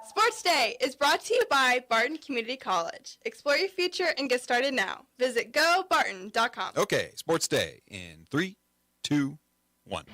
Sports Day is brought to you by Barton Community College. Explore your future and get started now. Visit gobarton.com. Okay, Sports Day in 3, 2, 1.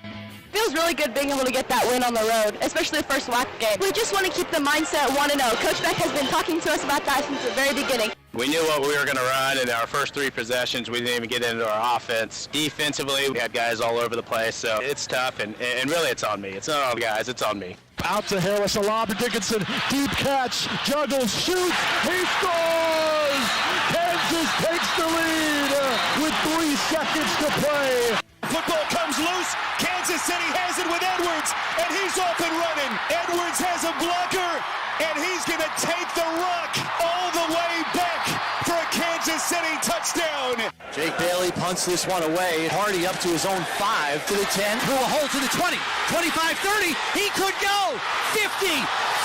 Feels really good being able to get that win on the road, especially the first WAC game. We just want to keep the mindset 1-0. Coach Beck has been talking to us about that since the very beginning. We knew what we were going to run in our first 3 possessions. We didn't even get into our offense. Defensively, we had guys all over the place, so it's tough, and really it's on me. It's not on the guys, it's on me. Out to Harris, a lob to Dickinson, deep catch, juggles, shoots, he scores! Kansas takes the lead with 3 seconds to play. Football comes loose, Kansas City has it with Edwards, and he's off and running. Edwards has a blocker, and he's going to take the rock all the way back for a Kansas City touchdown. Jake Bailey punts this one away. Hardy up to his own 5, to the 10, through a hole to the 20, 25, 30, he could go, 50,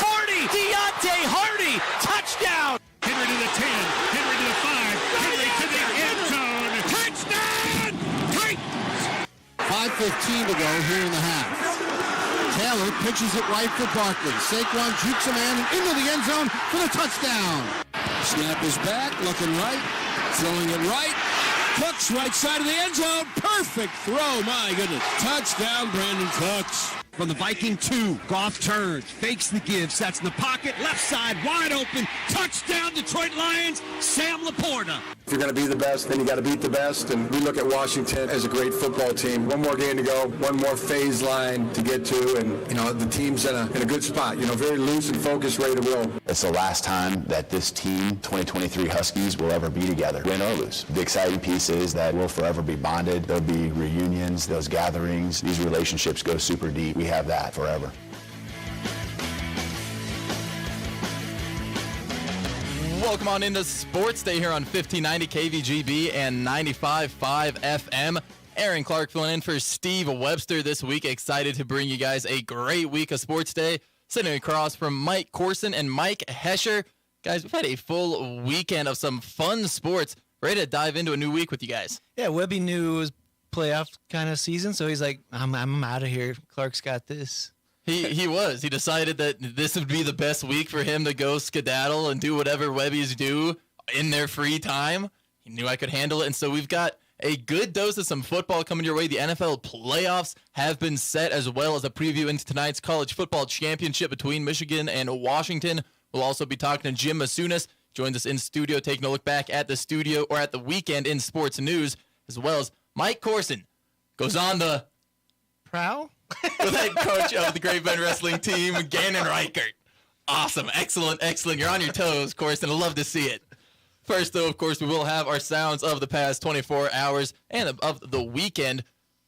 40, Deontay Hardy, touchdown. Henry to the 10, Henry to the 5, Henry to the end zone, touchdown, Titans! 5:15 to go here in the half. Taylor pitches it right for Barkley. Saquon jukes a man into the end zone for the touchdown. Snap is back, looking right, throwing it right. Cooks right side of the end zone. Perfect throw, my goodness. Touchdown, Brandon Cooks. From the Viking 2, Goff turns, fakes the give, sets in the pocket, left side, wide open, touchdown, Detroit Lions, Sam Laporta. If you're going to be the best, then you got to beat the best, and we look at Washington as a great football team. One more game to go, one more phase line to get to, and, the team's in a good spot, very loose and focused, ready to roll. It's the last time that this team, 2023 Huskies, will ever be together, win or lose. The exciting piece is that we'll forever be bonded. There'll be reunions, those gatherings. These relationships go super deep. We have that forever. Welcome on into Sports Day here on 1590 KVGB and 95.5 FM. Aaron Clark filling in for Steve Webster this week. Excited to bring you guys a great week of Sports Day. Sitting across from Mike Corson and Mike Hesher. Guys, we've had a full weekend of some fun sports. Ready to dive into a new week with you guys. Yeah, Webby knew it was playoff kind of season, so he's like, I'm out of here. Clark's got this. He was. He decided that this would be the best week for him to go skedaddle and do whatever Webbies do in their free time. He knew I could handle it, and so we've got a good dose of some football coming your way. The NFL playoffs have been set, as well as a preview into tonight's college football championship between Michigan and Washington. We'll also be talking to Jim Masunas, joins us in studio, taking a look back at the studio or at the weekend in sports news, as well as Mike Corson goes on the prowl with head coach of the Great Bend Wrestling team, Gannon Reichert. Awesome. Excellent. You're on your toes, Corson. I love to see it. First, though, of course, we will have our sounds of the past 24 hours and of the weekend.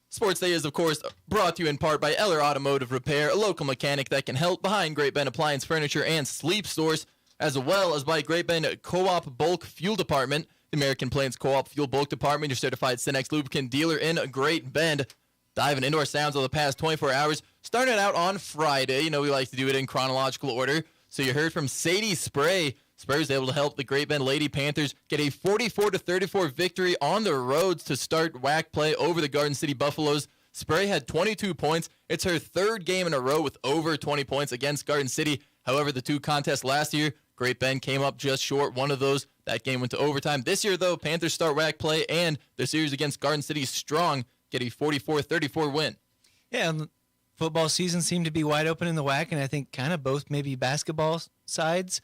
Sports Day is, of course, brought to you in part by Eller Automotive Repair, a local mechanic that can help behind Great Bend Appliance Furniture and Sleep Source, as well as by Great Bend Co-op Bulk Fuel Department, the American Plains Co-op Fuel Bulk Department, your certified Cenex lubricant dealer in Great Bend. Diving into our sounds of the past 24 hours, starting out on Friday. We like to do it in chronological order. So you heard from Sadie Spray. Spray's able to help the Great Bend Lady Panthers get a 44-34 victory on the roads to start WAC play over the Garden City Buffaloes. Spray had 22 points. It's her third game in a row with over 20 points against Garden City. However, the 2 contests last year, Great Bend came up just short. One of those, that game went to overtime. This year, though, Panthers start WAC play, and their series against Garden City strong, get a 44-34 win. Yeah, and football season seemed to be wide open in the WAC, and I think kind of both maybe basketball sides.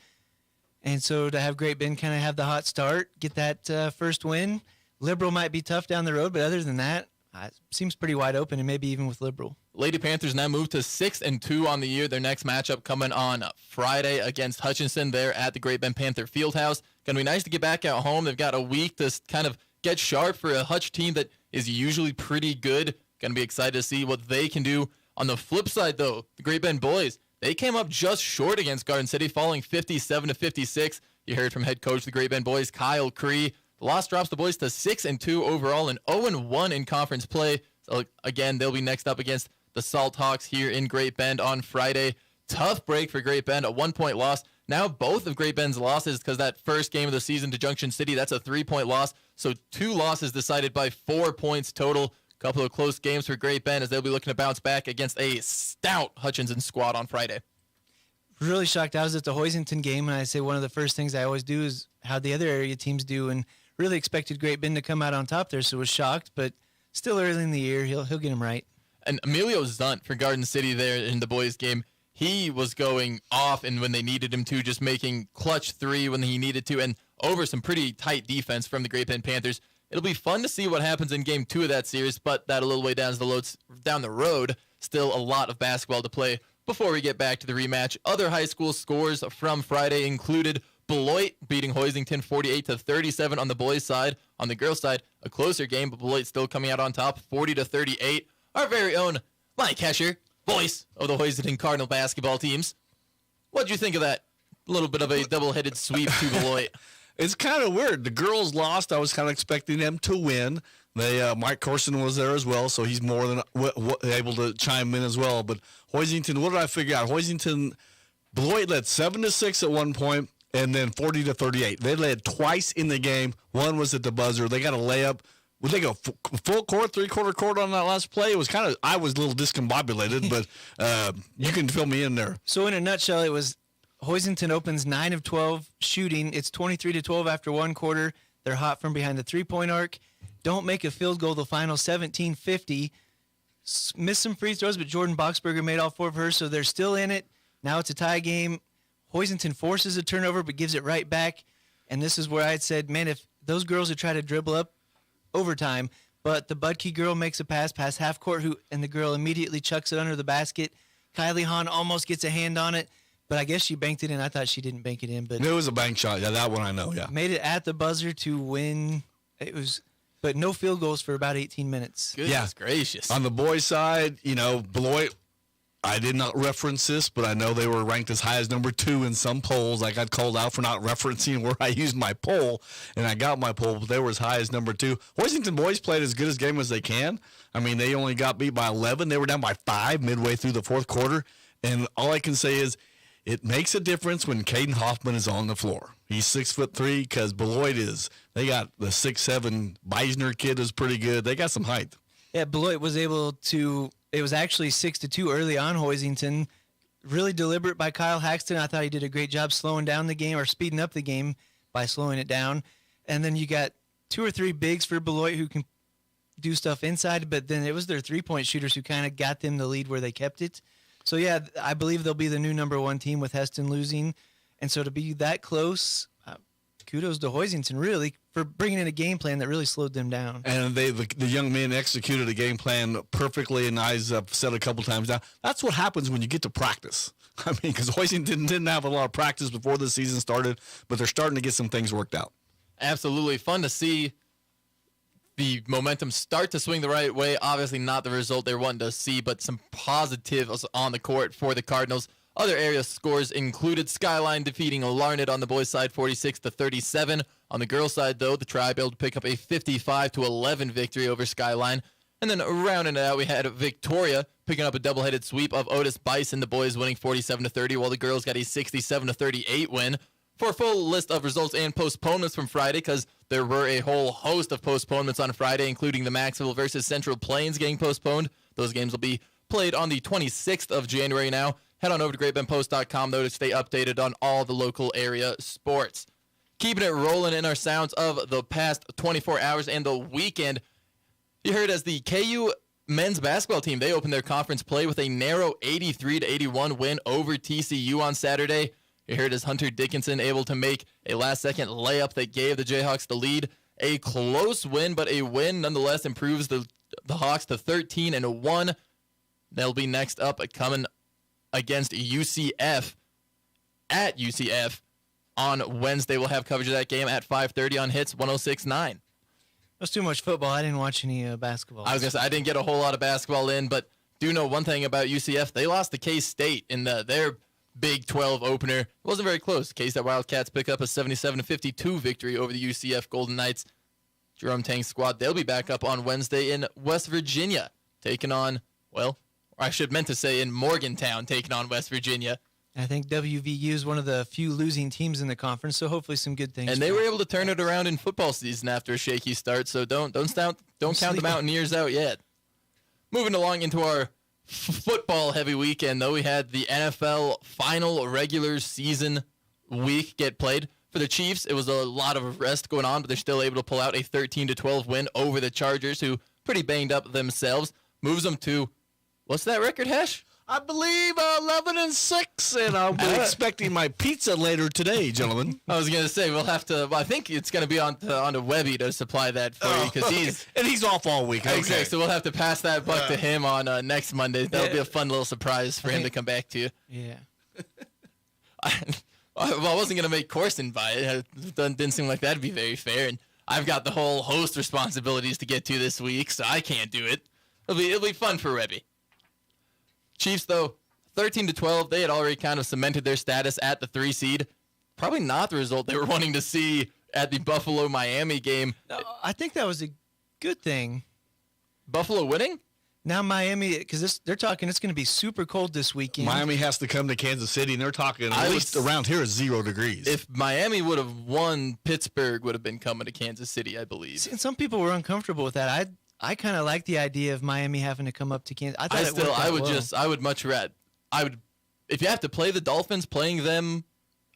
And so to have Great Bend kind of have the hot start, get that first win. Liberal might be tough down the road, but other than that, it seems pretty wide open, and maybe even with Liberal. Lady Panthers now move to 6-2 on the year. Their next matchup coming on Friday against Hutchinson there at the Great Bend Panther Fieldhouse. Going to be nice to get back at home. They've got a week to kind of get sharp for a Hutch team that is usually pretty good. Going to be excited to see what they can do. On the flip side, though, the Great Bend boys, they came up just short against Garden City, falling 57-56. You heard from head coach of the Great Bend boys, Kyle Cree. The loss drops the boys to 6-2 overall and 0-1 in conference play. So again, they'll be next up against the Salt Hawks here in Great Bend on Friday. Tough break for Great Bend, a 1-point loss. Now both of Great Bend's losses, because that first game of the season to Junction City, that's a 3-point loss. So 2 losses decided by 4 points total. Couple of close games for Great Bend as they'll be looking to bounce back against a stout Hutchinson squad on Friday. really shocked. I was at the Hoisington game, and I say one of the first things I always do is how the other area teams do, and really expected Great Bend to come out on top there, so was shocked, but still early in the year. He'll get him right. And Emilio Zunt for Garden City there in the boys' game, he was going off and when they needed him to, just making clutch three when he needed to, and over some pretty tight defense from the Great Bend Panthers. It'll be fun to see what happens in Game 2 of that series, but that a little way down the road. Still a lot of basketball to play before we get back to the rematch. Other high school scores from Friday included Beloit beating Hoisington 48-37 on the boys' side. On the girls' side, a closer game, but Beloit still coming out on top, 40-38. Our very own Mike Hesher, voice of the Hoisington Cardinal basketball teams. What'd you think of that? A little bit of a double-headed sweep to Beloit. It's kind of weird. The girls lost. I was kind of expecting them to win. Mike Corson was there as well, so he's more than able to chime in as well. But Hoisington, what did I figure out? Beloit led 7-6 at one point, and then 40-38. They led twice in the game. One was at the buzzer. They got a layup. Would they go full court, three-quarter court on that last play? It was I was a little discombobulated, but you can fill me in there. So in a nutshell, it was Hoisington opens 9 of 12 shooting. It's 23-12 after one quarter. They're hot from behind the three-point arc. Don't make a field goal the final 17-50. Missed some free throws, but Jordan Boxberger made all 4 of hers, so they're still in it. Now it's a tie game. Hoisington forces a turnover but gives it right back. And this is where I had said, man, if those girls would try to dribble up overtime, but the Budke girl makes a pass past half court, and the girl immediately chucks it under the basket. Kylie Hahn almost gets a hand on it, but I guess she banked it in. I thought she didn't bank it in, but it was a bank shot. Yeah, that one I know. Yeah, made it at the buzzer to win. But no field goals for about 18 minutes. Goodness gracious. On the boys' side, Beloit, I did not reference this, but I know they were ranked as high as number 2 in some polls. I got called out for not referencing where I used my poll, and I got my poll, but they were as high as number 2. Hoisington boys played as good a game as they can. I mean, they only got beat by 11. They were down by 5 midway through the fourth quarter, and all I can say is it makes a difference when Caden Hoffman is on the floor. He's 6'3", because Beloit is. They got the 6'7" Beisner kid is pretty good. They got some height. Yeah, Beloit was able to. It was actually 6-2 early on Hoisington. Really deliberate by Kyle Haxton. I thought he did a great job slowing down the game or speeding up the game by slowing it down. And then you got 2 or 3 bigs for Beloit who can do stuff inside, but then it was their three-point shooters who kind of got them the lead where they kept it. So, yeah, I believe they'll be the new number 1 team with Heston losing. And so to be that close, kudos to Hoisington, really, for bringing in a game plan that really slowed them down. And the young men executed a game plan perfectly, and I've said a couple times now, that's what happens when you get to practice. I mean, because Hoisington didn't have a lot of practice before the season started, but they're starting to get some things worked out. Absolutely. Fun to see the momentum start to swing the right way. Obviously not the result they're wanting to see, but some positives on the court for the Cardinals. Other area scores included Skyline defeating Larned on the boys' side 46-37. On the girls' side, though, the Tribe able to pick up a 55-11 victory over Skyline. And then rounding it out, we had Victoria picking up a double-headed sweep of Otis Bison, the boys winning 47-30, while the girls got a 67-38 win. For a full list of results and postponements from Friday, because there were a whole host of postponements on Friday, including the Maxville versus Central Plains getting postponed. Those games will be played on the 26th of January now. Head on over to GreatBendPost.com, though, to stay updated on all the local area sports. Keeping it rolling in our sounds of the past 24 hours and the weekend. You heard as the KU men's basketball team, they opened their conference play with a narrow 83-81 win over TCU on Saturday. You heard as Hunter Dickinson able to make a last-second layup that gave the Jayhawks the lead. A close win, but a win nonetheless improves the Hawks to 13-1. They'll be next up coming against UCF at UCF on Wednesday. We'll have coverage of that game at 5:30 on Hits 106.9. That's too much football. I didn't watch any basketball. I was going to say, I didn't get a whole lot of basketball in, but do know one thing about UCF. They lost to K-State in their Big 12 opener. It wasn't very close. K-State Wildcats pick up a 77-52 victory over the UCF Golden Knights. Jerome Tang's squad, they'll be back up on Wednesday in West Virginia, taking on, well, I should meant to say in Morgantown, taking on West Virginia. I think WVU is one of the few losing teams in the conference, so hopefully some good things. And they were able to turn it around in football season after a shaky start, so don't count the Mountaineers out yet. Moving along into our football heavy weekend, though. We had the NFL final regular season week get played. For the Chiefs, it was a lot of rest going on, but they're still able to pull out a 13-12 win over the Chargers, who pretty banged up themselves. Moves them to, what's that record, Hesh? I believe 11-6, and I'll be expecting my pizza later today, gentlemen. I was gonna say we'll have to. Well, I think it's gonna be on to Webby to supply that for you because he's off all week. Okay. Exactly. So we'll have to pass that buck to him on next Monday. That'll be a fun little surprise for him to come back to you. Yeah. I wasn't gonna make Corson buy it. It didn't seem like that'd be very fair, and I've got the whole host responsibilities to get to this week, so I can't do it. It'll be fun for Webby. Chiefs, though, 13-12, they had already kind of cemented their status at the 3 seed. Probably not the result they were wanting to see at the Buffalo-Miami game. No, I think that was a good thing. Buffalo winning? Now Miami, because they're talking it's going to be super cold this weekend. Miami has to come to Kansas City, and they're talking at least around here is 0 degrees. If Miami would have won, Pittsburgh would have been coming to Kansas City, I believe. See, and some people were uncomfortable with that. I kind of like the idea of Miami having to come up to Kansas. I would much rather. If you have to play the Dolphins, playing them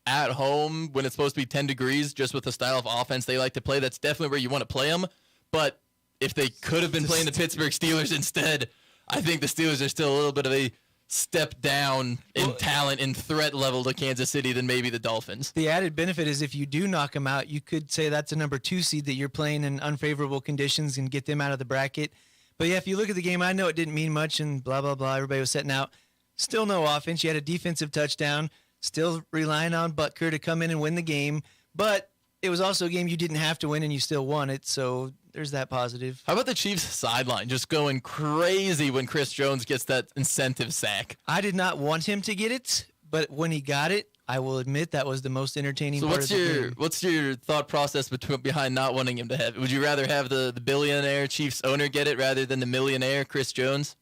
at home when it's supposed to be 10 degrees, just with the style of offense they like to play, that's definitely where you want to play them. But if they could have been playing the Pittsburgh Steelers instead, I think the Steelers are still a little bit of a step down in talent and threat level to Kansas City than maybe the Dolphins. The added benefit is if you do knock them out, you could say that's a number 2 seed that you're playing in unfavorable conditions and get them out of the bracket. But yeah, if you look at the game, I know it didn't mean much and blah, blah, blah. Everybody was setting out. Still no offense. You had a defensive touchdown. Still relying on Butker to come in and win the game. But it was also a game you didn't have to win and you still won it. So there's that positive. How about the Chiefs sideline just going crazy when Chris Jones gets that incentive sack? I did not want him to get it, but when he got it, I will admit that was the most entertaining part of the game. What's your thought process behind not wanting him to have it? Would you rather have the billionaire Chiefs owner get it rather than the millionaire Chris Jones?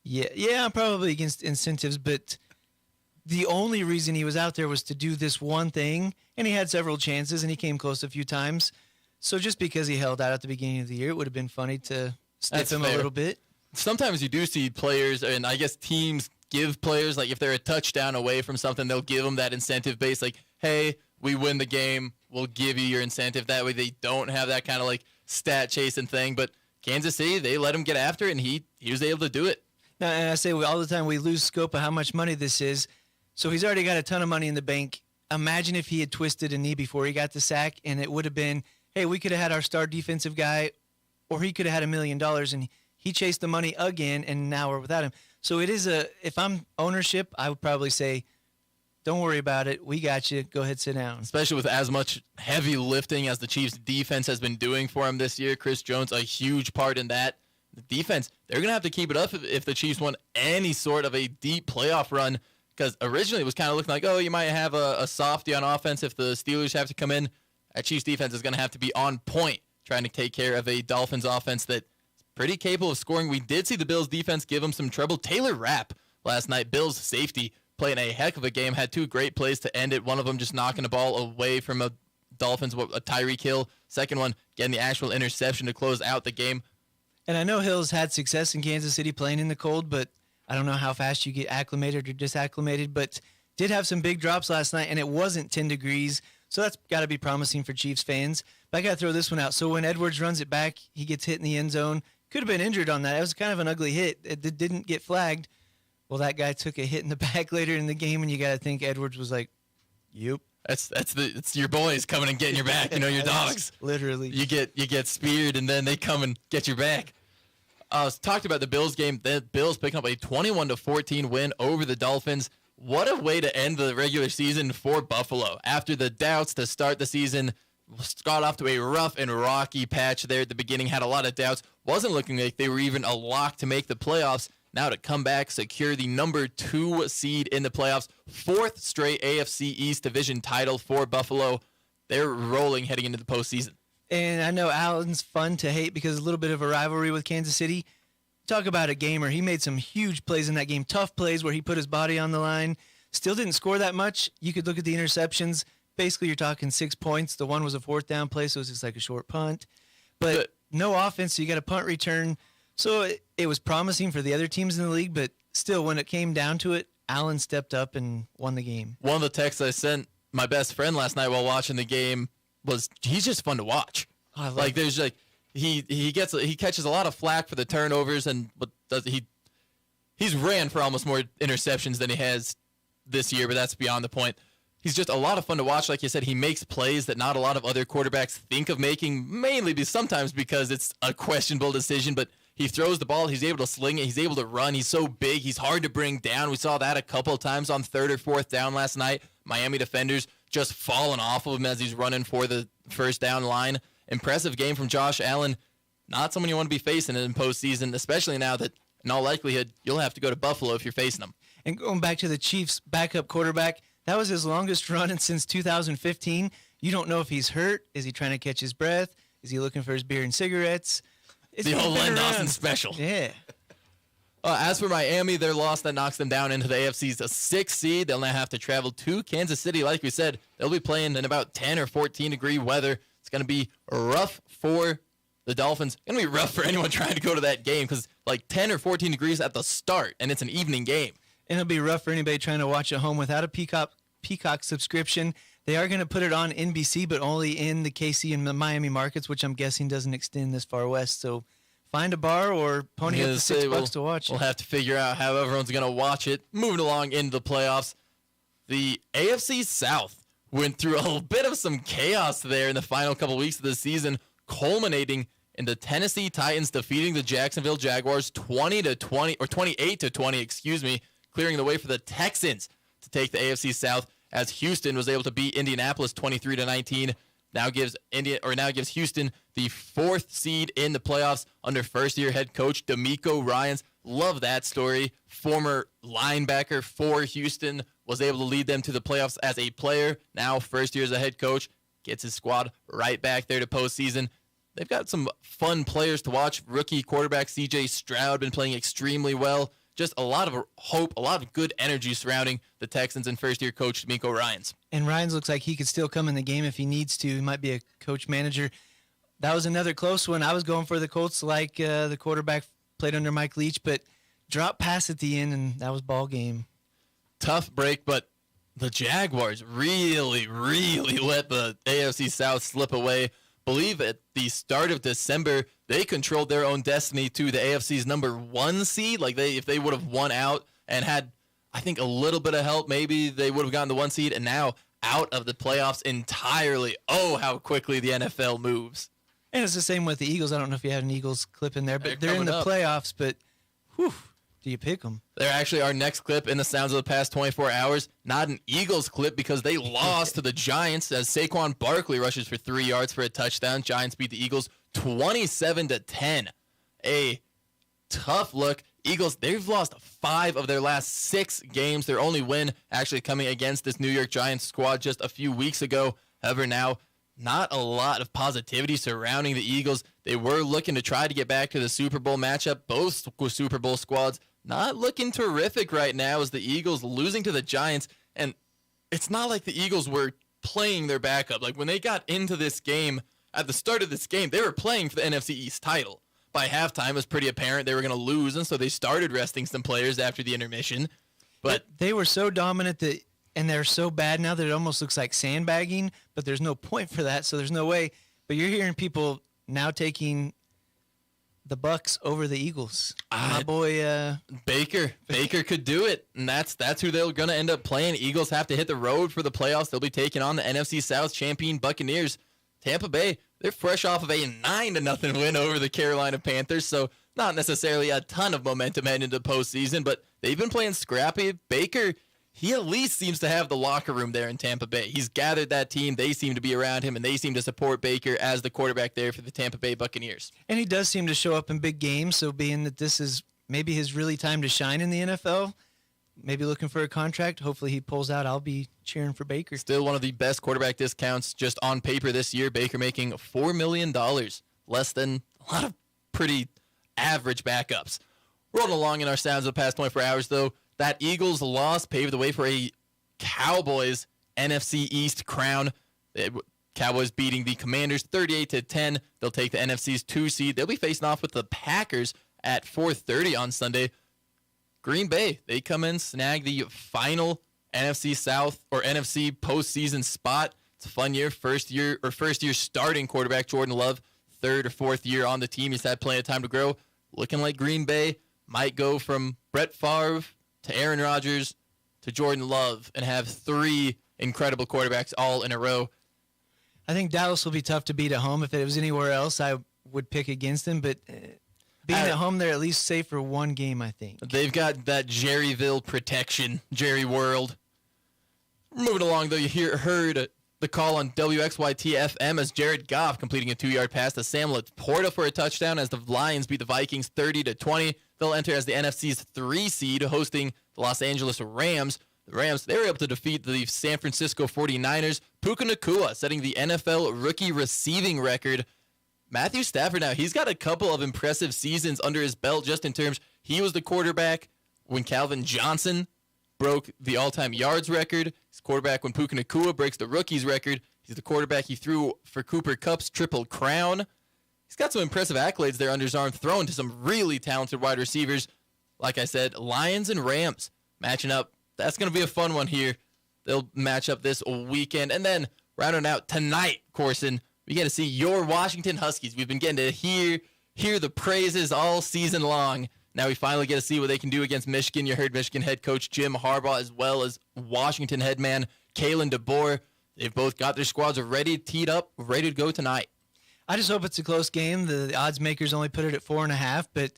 Yeah, I'm probably against incentives, but the only reason he was out there was to do this one thing, and he had several chances, and he came close a few times. So just because he held out at the beginning of the year, it would have been funny to stiff him a little bit. Sometimes you do see players, and I guess teams give players, like if they're a touchdown away from something, they'll give them that incentive base, like, hey, we win the game, we'll give you your incentive. That way they don't have that kind of like stat chasing thing. But Kansas City, they let him get after it, and he was able to do it. Now, and I say all the time we lose scope of how much money this is. So he's already got a ton of money in the bank. Imagine if he had twisted a knee before he got the sack, and it would have been, hey, we could have had our star defensive guy, or he could have had $1 million, and he chased the money again, and now we're without him. So it is if I'm ownership, I would probably say, don't worry about it. We got you. Go ahead, sit down. Especially with as much heavy lifting as the Chiefs' defense has been doing for him this year. Chris Jones, a huge part in that. The defense, they're going to have to keep it up if the Chiefs want any sort of a deep playoff run, because originally it was kind of looking like, oh, you might have a softy on offense if the Steelers have to come in. That Chiefs defense is going to have to be on point trying to take care of a Dolphins offense that's pretty capable of scoring. We did see the Bills defense give them some trouble. Taylor Rapp last night, Bills safety, playing a heck of a game, had 2 great plays to end it. One of them just knocking the ball away from a Dolphins, a Tyreek Hill. Second one, getting the actual interception to close out the game. And I know Hill's had success in Kansas City playing in the cold, but I don't know how fast you get acclimated or disacclimated, but did have some big drops last night, and it wasn't 10 degrees, so that's got to be promising for Chiefs fans. But I got to throw this one out. So when Edwards runs it back, he gets hit in the end zone. Could have been injured on that. It was kind of an ugly hit. It didn't get flagged. Well, that guy took a hit in the back later in the game, and you got to think Edwards was like, yep. It's your boys coming and getting your back, your dogs. Literally. You get speared, and then they come and get your back. Talked about the Bills game. The Bills picking up a 21-14 win over the Dolphins. What a way to end the regular season for Buffalo. After the doubts to start the season, got off to a rough and rocky patch there at the beginning, had a lot of doubts. Wasn't looking like they were even a lock to make the playoffs. Now to come back, secure the number 2 seed in the playoffs. 4th straight AFC East division title for Buffalo. They're rolling heading into the postseason. And I know Allen's fun to hate because a little bit of a rivalry with Kansas City. Talk about a gamer. He made some huge plays in that game. Tough plays where he put his body on the line. Still didn't score that much. You could look at the interceptions. Basically, you're talking 6 points. The one was a 4th down play, so it was just like a short punt. But no offense, so you got a punt return. So it was promising for the other teams in the league, but still, when it came down to it, Allen stepped up and won the game. One of the texts I sent my best friend last night while watching the game was, he's just fun to watch. Oh, I love like, there's like, he catches a lot of flack for the turnovers, but he's ran for almost more interceptions than he has this year, but that's beyond the point. He's just a lot of fun to watch. Like you said, he makes plays that not a lot of other quarterbacks think of making, mainly sometimes because it's a questionable decision, but he throws the ball. He's able to sling it. He's able to run. He's so big. He's hard to bring down. We saw that a couple of times on 3rd or 4th down last night. Miami defenders just falling off of him as he's running for the first down line. Impressive game from Josh Allen. Not someone you want to be facing in postseason, especially now that, in all likelihood, you'll have to go to Buffalo if you're facing them. And going back to the Chiefs' backup quarterback, that was his longest run since 2015. You don't know if he's hurt. Is he trying to catch his breath? Is he looking for his beer and cigarettes? The whole Len Dawson special. Yeah. As for Miami, their loss that knocks them down into the AFC's 6th seed. They'll now have to travel to Kansas City. Like we said, they'll be playing in about 10 or 14-degree weather. It's going to be rough for the Dolphins. It's going to be rough for anyone trying to go to that game because like 10 or 14 degrees at the start, and it's an evening game. And it'll be rough for anybody trying to watch at home without a Peacock subscription. They are going to put it on NBC, but only in the KC and the Miami markets, which I'm guessing doesn't extend this far west. So find a bar or pony up the $6 to watch it. We'll have to figure out how everyone's going to watch it. Moving along into the playoffs, the AFC South went through a little bit of some chaos there in the final couple weeks of the season, culminating in the Tennessee Titans defeating the Jacksonville Jaguars 28-20, clearing the way for the Texans to take the AFC South, as Houston was able to beat Indianapolis 23-19. Now gives Houston the 4th seed in the playoffs under first-year head coach DeMeco Ryans. Love that story. Former linebacker for Houston, was able to lead them to the playoffs as a player. Now first year as a head coach, gets his squad right back there to postseason. They've got some fun players to watch. Rookie quarterback C.J. Stroud been playing extremely well. Just a lot of hope, a lot of good energy surrounding the Texans and first-year coach DeMeco Ryans. And Ryans looks like he could still come in the game if he needs to. He might be a coach manager. That was another close one. I was going for the Colts like the quarterback played under Mike Leach, but drop pass at the end, and that was ball game. Tough break, but the Jaguars really, really let the AFC South slip away. Believe at the start of December, they controlled their own destiny to the AFC's number 1 seed. Like if they would have won out and had, I think, a little bit of help, maybe they would have gotten the 1 seed, and now out of the playoffs entirely. Oh, how quickly the NFL moves. And it's the same with the Eagles. I don't know if you had an Eagles clip in there, but they're in the playoffs, but whew, do you pick them? They're actually our next clip in the sounds of the past 24 hours. Not an Eagles clip because they lost to the Giants as Saquon Barkley rushes for 3 yards for a touchdown. Giants beat the Eagles 27-10. A tough look. Eagles, they've lost 5 of their last 6 games. Their only win actually coming against this New York Giants squad just a few weeks ago. However, now not a lot of positivity surrounding the Eagles. They were looking to try to get back to the Super Bowl matchup. Both Super Bowl squads not looking terrific right now as the Eagles losing to the Giants. And it's not like the Eagles were playing their backup. Like when they got into this game, at the start of this game, they were playing for the NFC East title. By halftime, it was pretty apparent they were going to lose, and so they started resting some players after the intermission. But they were so dominant and they're so bad now that it almost looks like sandbagging, but there's no point for that, so there's no way. But you're hearing people now taking the Bucks over the Eagles. My boy Baker could do it, and that's who they're going to end up playing. Eagles have to hit the road for the playoffs. They'll be taking on the NFC South champion Buccaneers. Tampa Bay, they're fresh off of a 9-0 win over the Carolina Panthers, so not necessarily a ton of momentum heading into the postseason, but they've been playing scrappy. Baker, he at least seems to have the locker room there in Tampa Bay. He's gathered that team. They seem to be around him, and they seem to support Baker as the quarterback there for the Tampa Bay Buccaneers. And he does seem to show up in big games, so being that this is maybe his really time to shine in the NFL, maybe looking for a contract, hopefully he pulls out. I'll be cheering for Baker. Still one of the best quarterback discounts just on paper this year. Baker making $4 million, less than a lot of pretty average backups. Rolling along in our sounds of the past 24 hours, though, that Eagles loss paved the way for a Cowboys NFC East crown. Cowboys beating the Commanders 38-10. They'll take the NFC's 2 seed. They'll be facing off with the Packers at 4:30 on Sunday. Green Bay, they come in, snag the final NFC South or NFC postseason spot. It's a fun year. First year starting quarterback Jordan Love, third or fourth year on the team. He's had plenty of time to grow. Looking like Green Bay might go from Brett Favre to Aaron Rodgers to Jordan Love and have three incredible quarterbacks all in a row. I think Dallas will be tough to beat at home. If it was anywhere else, I would pick against them, but being at home, they're at least safe for one game, I think. They've got that Jerryville protection, Jerry World. Moving along, though, you heard the call on WXYT-FM as Jared Goff completing a 2-yard pass to Sam Laporta for a touchdown as the Lions beat the Vikings 30-20. They'll enter as the NFC's 3 seed, hosting the Los Angeles Rams. The Rams, they were able to defeat the San Francisco 49ers. Puka Nacua setting the NFL rookie receiving record. Matthew Stafford now, he's got a couple of impressive seasons under his belt just in terms, he was the quarterback when Calvin Johnson broke the all-time yards record. He's quarterback when Puka Nacua breaks the rookie's record. He's the quarterback he threw for Cooper Kupp's Triple Crown. He's got some impressive accolades there under his arm, thrown to some really talented wide receivers. Like I said, Lions and Rams matching up. That's going to be a fun one here. They'll match up this weekend. And then rounding out tonight, Corson, we get to see your Washington Huskies. We've been getting to hear the praises all season long. Now we finally get to see what they can do against Michigan. You heard Michigan head coach Jim Harbaugh as well as Washington head man Kalen DeBoer. They've both got their squads ready, teed up, ready to go tonight. I just hope it's a close game. The odds makers only put it at 4.5, but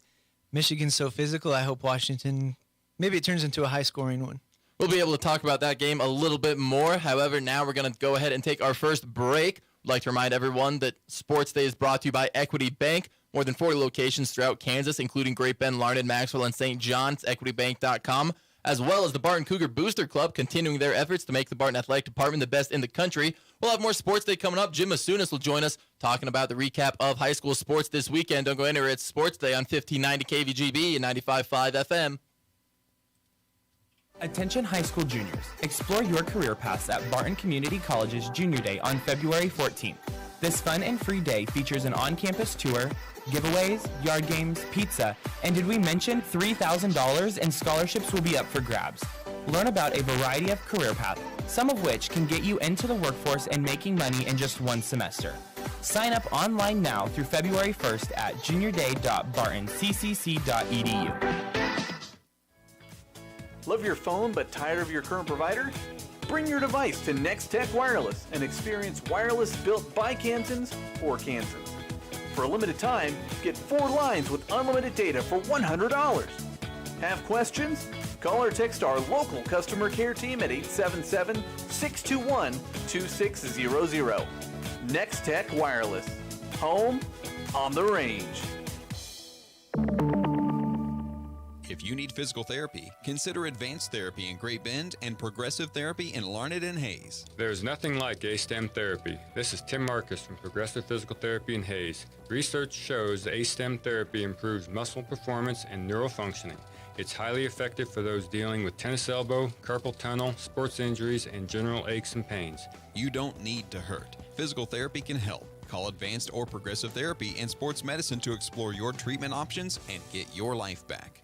Michigan's so physical. I hope Washington, maybe it turns into a high-scoring one. We'll be able to talk about that game a little bit more. However, now we're going to go ahead and take our first break. I'd like to remind everyone that Sports Day is brought to you by Equity Bank. More than 40 locations throughout Kansas, including Great Bend, Larned, Maxwell, and St. John's, equitybank.com, as well as the Barton Cougar Booster Club, continuing their efforts to make the Barton Athletic Department the best in the country. We'll have more Sports Day coming up. Jim Masunas will join us talking about the recap of high school sports this weekend. Don't go anywhere. It's Sports Day on 1590 KVGB and 95.5 FM. Attention high school juniors. Explore your career paths at Barton Community College's Junior Day on February 14th. This fun and free day features an on-campus tour, giveaways, yard games, pizza, and did we mention $3,000 in scholarships will be up for grabs. Learn about a variety of career paths, some of which can get you into the workforce and making money in just one semester. Sign up online now through February 1st at juniorday.bartoncc.edu. Love your phone but tired of your current provider? Bring your device to Next Tech Wireless and experience wireless built by Kansans for Kansans. For a limited time, get 4 lines with unlimited data for $100. Have questions? Call or text our local customer care team at 877-621-2600. Next Tech Wireless. Home on the range. If you need physical therapy, consider Advanced Therapy in Great Bend and Progressive Therapy in Larned and Hayes. There's nothing like A-STEM therapy. This is Tim Marcus from Progressive Physical Therapy in Hayes. Research shows that A-STEM therapy improves muscle performance and neural functioning. It's highly effective for those dealing with tennis elbow, carpal tunnel, sports injuries, and general aches and pains. You don't need to hurt. Physical therapy can help. Call Advanced or Progressive Therapy and Sports Medicine to explore your treatment options and get your life back.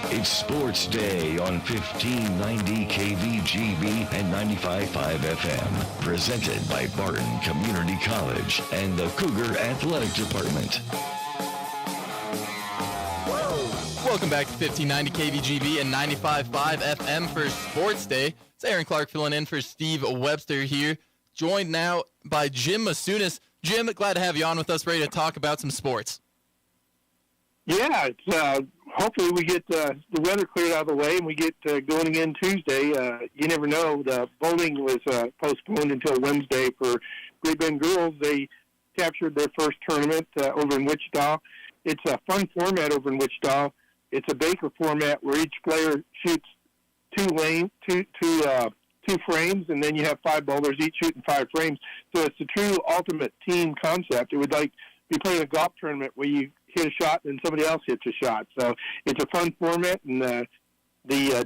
It's Sports Day on 1590 KVGB and 95.5 FM. Presented by Barton Community College and the Cougar Athletic Department. Welcome back to 1590 KVGB and 95.5 FM for Sports Day. It's Aaron Clark filling in for Steve Webster here. Joined now by Jim Masunas. Jim, glad to have you on with us, ready to talk about some sports. Yeah, it's, hopefully we get the weather cleared out of the way and we get going again Tuesday. You never know. The bowling was postponed until Wednesday for Great Bend girls. They captured their first tournament over in Wichita. It's a fun format over in Wichita. It's a Baker format where each player shoots two frames, and then you have 5 bowlers each shooting 5 frames. So it's a true ultimate team concept. It would like be playing a golf tournament where you hit a shot and somebody else hits a shot. So it's a fun format, and the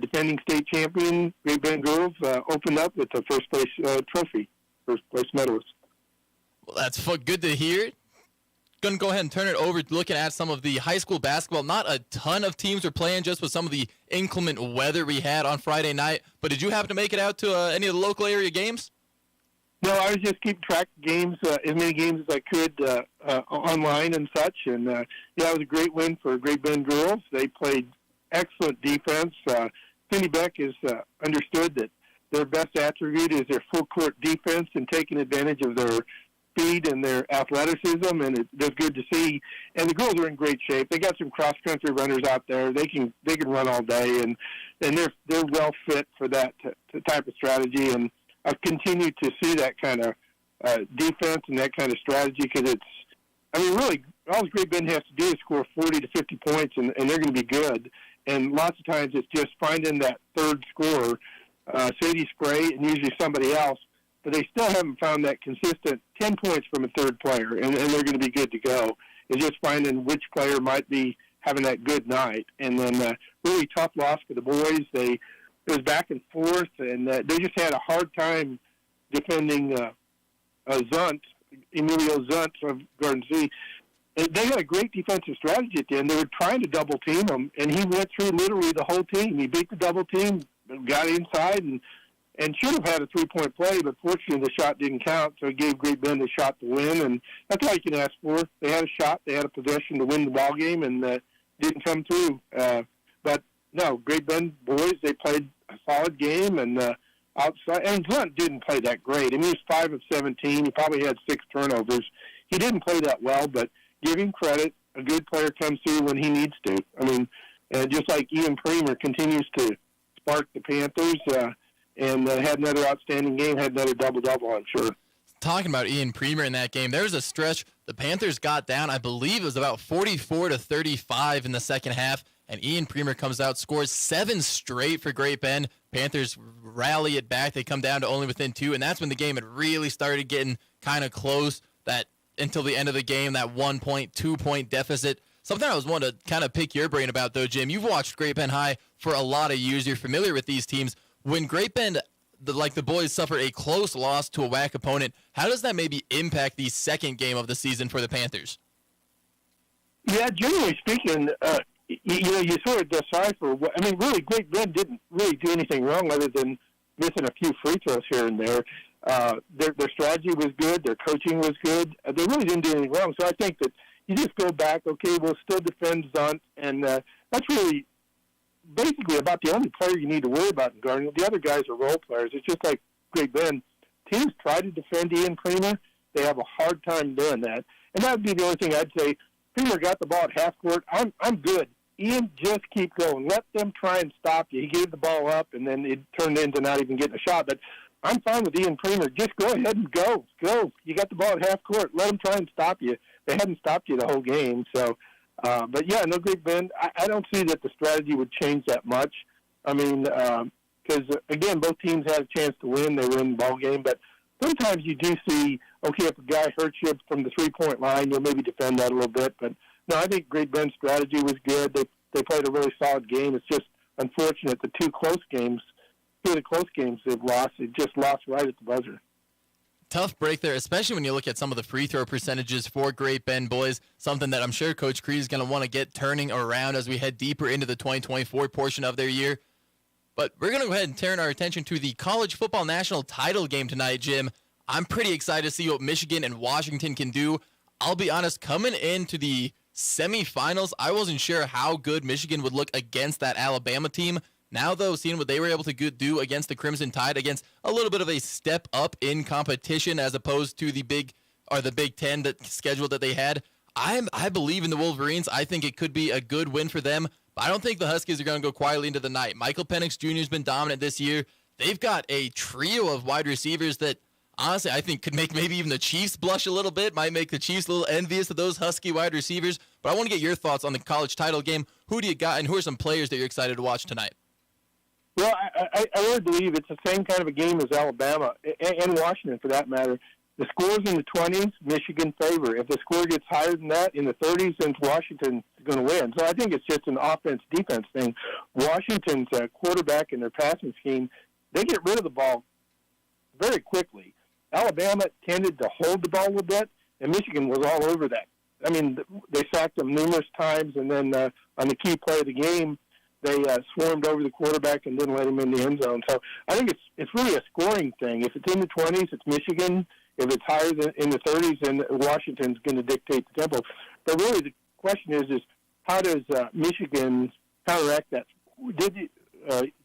defending state champion, Great Bend girls, opened up with the first place trophy, first place medalist. Well, that's good to hear. going to go ahead and turn it over looking at some of the high school basketball. Not a ton of teams were playing just with some of the inclement weather we had on Friday night. But did you happen to make it out to any of the local area games? No, I was just keeping track of games, as many games as I could online and such. And, yeah, it was a great win for Great Bend girls. They played excellent defense. Cindy Beck has understood that their best attribute is their full-court defense and taking advantage of their speed and their athleticism, and it's good to see. And the girls are in great shape. They got some cross-country runners out there. They can run all day, and they're well fit for that type of strategy. And I've continued to see that kind of defense and that kind of strategy because really, all Great Bend has to do is score 40 to 50 points, and they're going to be good. And lots of times it's just finding that third scorer, Sadie Spray and usually somebody else, but they still haven't found that consistent 10 points from a third player, and they're going to be good to go. It's just finding which player might be having that good night. And then really tough loss for the boys. It was back and forth, and they just had a hard time defending Zunt, Emilio Zunt of Garden City. They had a great defensive strategy at the end. They were trying to double team him, and he went through literally the whole team. He beat the double team, got inside, and should have had a three-point play, but fortunately the shot didn't count, so he gave Great Bend a shot to win, and that's all you can ask for. They had a shot, they had a possession to win the ball game, and didn't come through. But no, Great Bend boys, they played a solid game, and outside, and Zunt didn't play that great. I mean, he was 5 of 17. He probably had 6 turnovers. He didn't play that well, but give him credit. A good player comes through when he needs to. I mean, just like Ian Premer continues to spark the Panthers, and had another outstanding game, had another double-double, I'm sure. Talking about Ian Premer in that game, there was a stretch the Panthers got down, I believe it was about 44-35 in the second half, and Ian Premer comes out, scores 7 straight for Great Bend. Panthers rally it back. They come down to only within 2, and that's when the game had really started getting kind of close, that until the end of the game, that 1-point, 2-point deficit. Something I was wanting to kind of pick your brain about, though, Jim. You've watched Great Bend High for a lot of years. You're familiar with these teams. When Great Bend, like the boys, suffered a close loss to a WAC opponent, how does that maybe impact the second game of the season for the Panthers? Yeah, generally speaking, you sort of decipher. Really, Great Bend didn't really do anything wrong other than missing a few free throws here and there. Their strategy was good. Their coaching was good. They really didn't do anything wrong. So I think that you just go back, okay, we'll still defend Zunt, and that's really basically about the only player you need to worry about in Garden. The other guys are role players. It's just like Great Bend. Teams try to defend Ian Premer. They have a hard time doing that. And that would be the only thing I'd say. Premer got the ball at half court. I'm good. Ian, just keep going. Let them try and stop you. He gave the ball up, and then it turned into not even getting a shot. But I'm fine with Ian Premer. Just go ahead and go. Go. You got the ball at half court. Let them try and stop you. They hadn't stopped you the whole game. So, but yeah, no, Great Bend, I don't see that the strategy would change that much. I mean, because, again, both teams had a chance to win. They win the ball game. But sometimes you do see, okay, if a guy hurts you from the three-point line, you'll maybe defend that a little bit. But, no, I think Great Bend's strategy was good. They played a really solid game. It's just unfortunate the two of the close games they've lost, they just lost right at the buzzer. Tough break there, especially when you look at some of the free throw percentages for Great Bend boys, something that I'm sure Coach Cree is going to want to get turning around as we head deeper into the 2024 portion of their year. But we're going to go ahead and turn our attention to the college football national title game tonight, Jim. I'm pretty excited to see what Michigan and Washington can do. I'll be honest, coming into the semifinals, I wasn't sure how good Michigan would look against that Alabama team. Now, though, seeing what they were able to do against the Crimson Tide, against a little bit of a step up in competition as opposed to the Big Ten schedule that they had, I believe in the Wolverines. I think it could be a good win for them, but I don't think the Huskies are going to go quietly into the night. Michael Penix Jr. has been dominant this year. They've got a trio of wide receivers that, honestly, I think could make maybe even the Chiefs blush a little bit, might make the Chiefs a little envious of those Husky wide receivers. But I want to get your thoughts on the college title game. Who do you got, and who are some players that you're excited to watch tonight? Well, I really believe it's the same kind of a game as Alabama and Washington, for that matter. The score's in the 20s, Michigan favor. If the score gets higher than that, in the 30s, then Washington's going to win. So I think it's just an offense-defense thing. Washington's quarterback and their passing scheme, they get rid of the ball very quickly. Alabama tended to hold the ball a little bit, and Michigan was all over that I mean, they sacked him numerous times, and then on the key play of the game, they swarmed over the quarterback and didn't let him in the end zone. So I think it's really a scoring thing. If it's in the 20s, it's Michigan. If it's higher than in the 30s, then Washington's going to dictate the tempo. But really, the question is how does Michigan counteract that?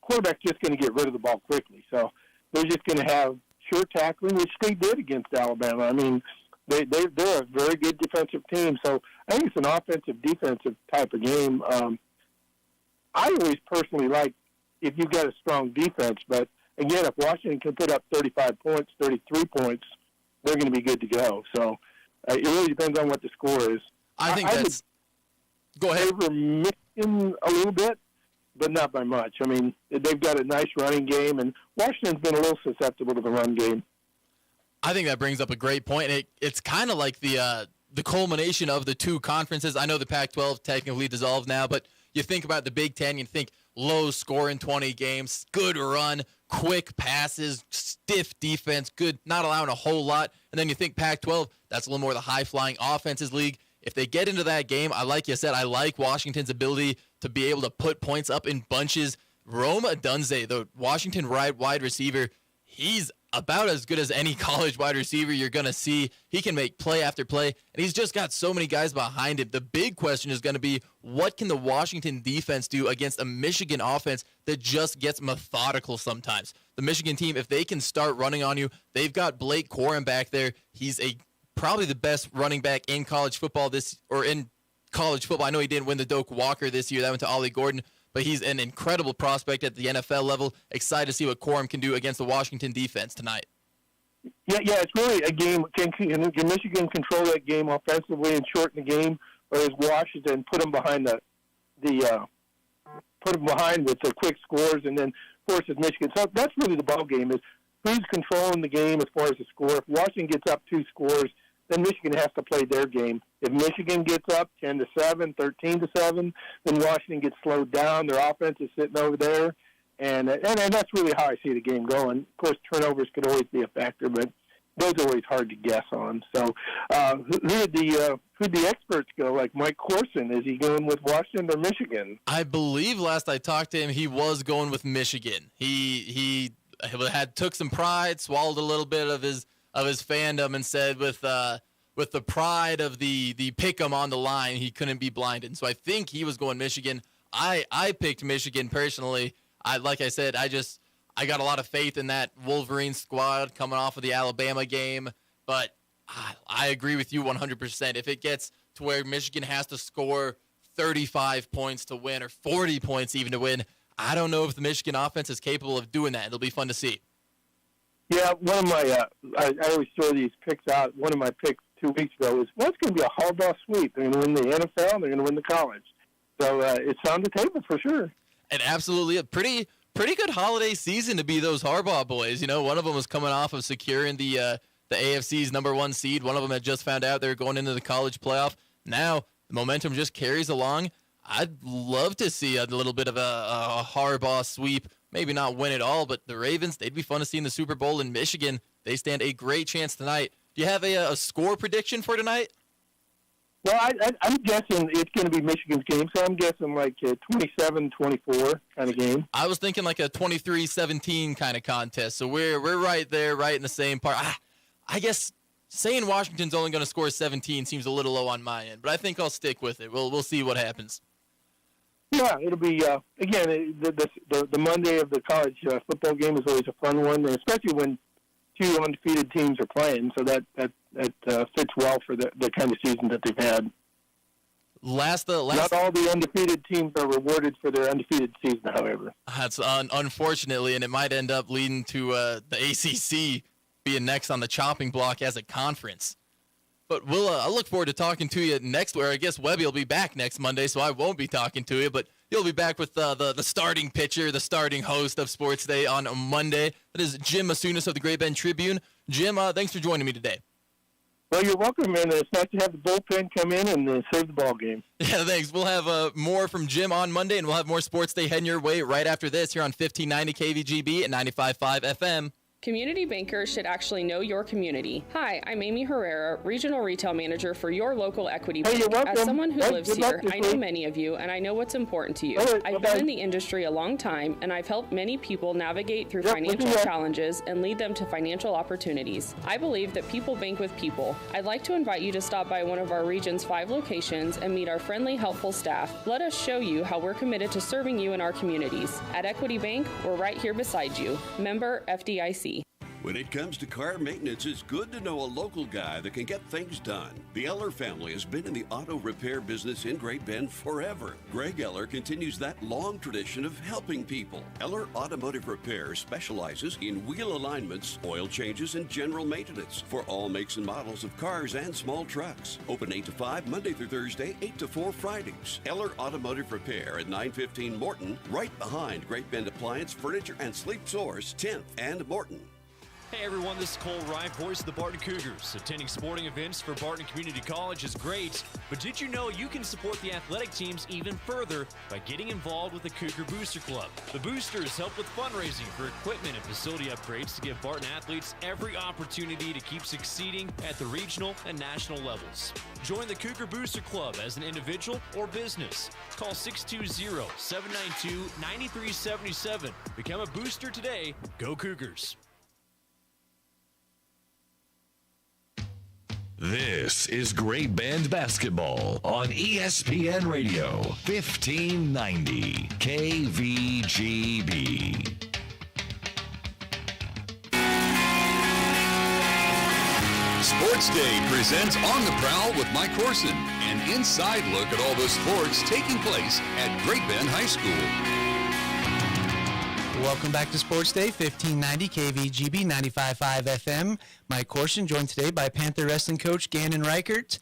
Quarterback's just going to get rid of the ball quickly, so they're just going to have sure tackling, which they did against Alabama. I mean, they're a very good defensive team, so I think it's an offensive-defensive type of game. I always personally like if you've got a strong defense, but again, if Washington can put up 35 points, 33 points, they're going to be good to go. So it really depends on what the score is. I think that's... Go ahead. Favor Michigan a little bit, but not by much. I mean, they've got a nice running game, and Washington's been a little susceptible to the run game. I think that brings up a great point. It's kind of like the culmination of the two conferences. I know the Pac-12 technically dissolved now, but you think about the Big Ten, you think low score in 20 games, good run, quick passes, stiff defense, good, not allowing a whole lot. And then you think Pac-12, that's a little more the high-flying offenses league. If they get into that game, like you said, I like Washington's ability to be able to put points up in bunches. Rome Odunze, the Washington wide receiver, he's about as good as any college wide receiver you're going to see. He can make play after play, and he's just got so many guys behind him. The big question is going to be, what can the Washington defense do against a Michigan offense that just gets methodical sometimes? The Michigan team, if they can start running on you, they've got Blake Corum back there. He's probably the best running back in college football in college football. I know he didn't win the Doak Walker this year. That went to Ollie Gordon. But he's an incredible prospect at the NFL level. Excited to see what Corum can do against the Washington defense tonight. Yeah, it's really a game. Can Michigan control that game offensively and shorten the game, or does Washington put them behind with the quick scores and then forces Michigan? So that's really the ball game: is who's controlling the game as far as the score. If Washington gets up 2 scores, then Michigan has to play their game. If Michigan gets up 10-7, 13-7, then Washington gets slowed down. Their offense is sitting over there, and that's really how I see the game going. Of course, turnovers could always be a factor, but those are always hard to guess on. So, who'd the experts go? Like Mike Corson, is he going with Washington or Michigan? I believe last I talked to him, he was going with Michigan. He took some pride, swallowed a little bit of his fandom, and said with the pride of the pick'em on the line, he couldn't be blinded. So I think he was going Michigan. I picked Michigan personally. Like I said, I got a lot of faith in that Wolverine squad coming off of the Alabama game. But I agree with you 100%. If it gets to where Michigan has to score 35 points to win or 40 points even to win, I don't know if the Michigan offense is capable of doing that. It'll be fun to see. Yeah, one of my I always throw these picks out. One of my picks 2 weeks ago is, it's going to be a Harbaugh sweep. They're going to win the NFL, and they're going to win the college. So it's on the table for sure. And absolutely a pretty good holiday season to be those Harbaugh boys. You know, one of them was coming off of securing the AFC's #1 seed. One of them had just found out they were going into the college playoff. Now the momentum just carries along. I'd love to see a little bit of a Harbaugh sweep. Maybe not win it all, but the Ravens, they'd be fun to see in the Super Bowl in Michigan. They stand a great chance tonight. Do you have a score prediction for tonight? Well, I'm guessing it's going to be Michigan's game, so I'm guessing like a 27-24 kind of game. I was thinking like a 23-17 kind of contest, so we're right there, right in the same part. I guess saying Washington's only going to score 17 seems a little low on my end, but I think I'll stick with it. We'll see what happens. Yeah, it'll be, again, the Monday of the college football game is always a fun one, especially when 2 undefeated teams are playing, so that fits well for the kind of season that they've had. Not all the undefeated teams are rewarded for their undefeated season, however. That's unfortunately, and it might end up leading to the ACC being next on the chopping block as a conference. But I look forward to talking to you next, where I guess Webby will be back next Monday, so I won't be talking to you, but you'll be back with the starting pitcher, the starting host of Sports Day on Monday. That is Jim Masunis of the Great Bend Tribune. Jim, thanks for joining me today. Well, you're welcome, and it's nice to have the bullpen come in and save the ball game. Yeah, thanks. We'll have more from Jim on Monday, and we'll have more Sports Day heading your way right after this here on 1590 KVGB and 95.5 FM. Community bankers should actually know your community. Hi, I'm Amy Herrera, Regional Retail Manager for your local Equity Bank. As someone who lives here, I know many of you, and I know what's important to you. I've been in the industry a long time, and I've helped many people navigate through financial challenges and lead them to financial opportunities. I believe that people bank with people. I'd like to invite you to stop by one of our region's 5 locations and meet our friendly, helpful staff. Let us show you how we're committed to serving you in our communities. At Equity Bank, we're right here beside you. Member FDIC. When it comes to car maintenance, it's good to know a local guy that can get things done. The Eller family has been in the auto repair business in Great Bend forever. Greg Eller continues that long tradition of helping people. Eller Automotive Repair specializes in wheel alignments, oil changes, and general maintenance for all makes and models of cars and small trucks. Open 8 to 5 Monday through Thursday, 8 to 4 Fridays. Eller Automotive Repair at 915 Morton, right behind Great Bend Appliance, Furniture, and Sleep Source, 10th and Morton. Hey everyone, this is Cole Wright, voice of the Barton Cougars. Attending sporting events for Barton Community College is great, but did you know you can support the athletic teams even further by getting involved with the Cougar Booster Club? The Boosters help with fundraising for equipment and facility upgrades to give Barton athletes every opportunity to keep succeeding at the regional and national levels. Join the Cougar Booster Club as an individual or business. Call 620-792-9377. Become a booster today. Go Cougars. This is Great Bend Basketball on ESPN Radio, 1590 KVGB. Sports Day presents On the Prowl with Mike Corson, an inside look at all the sports taking place at Great Bend High School. Welcome back to Sports Day, 1590 KVGB 95.5 FM. Mike Corson, joined today by Panther Wrestling Coach Gannon Reichert.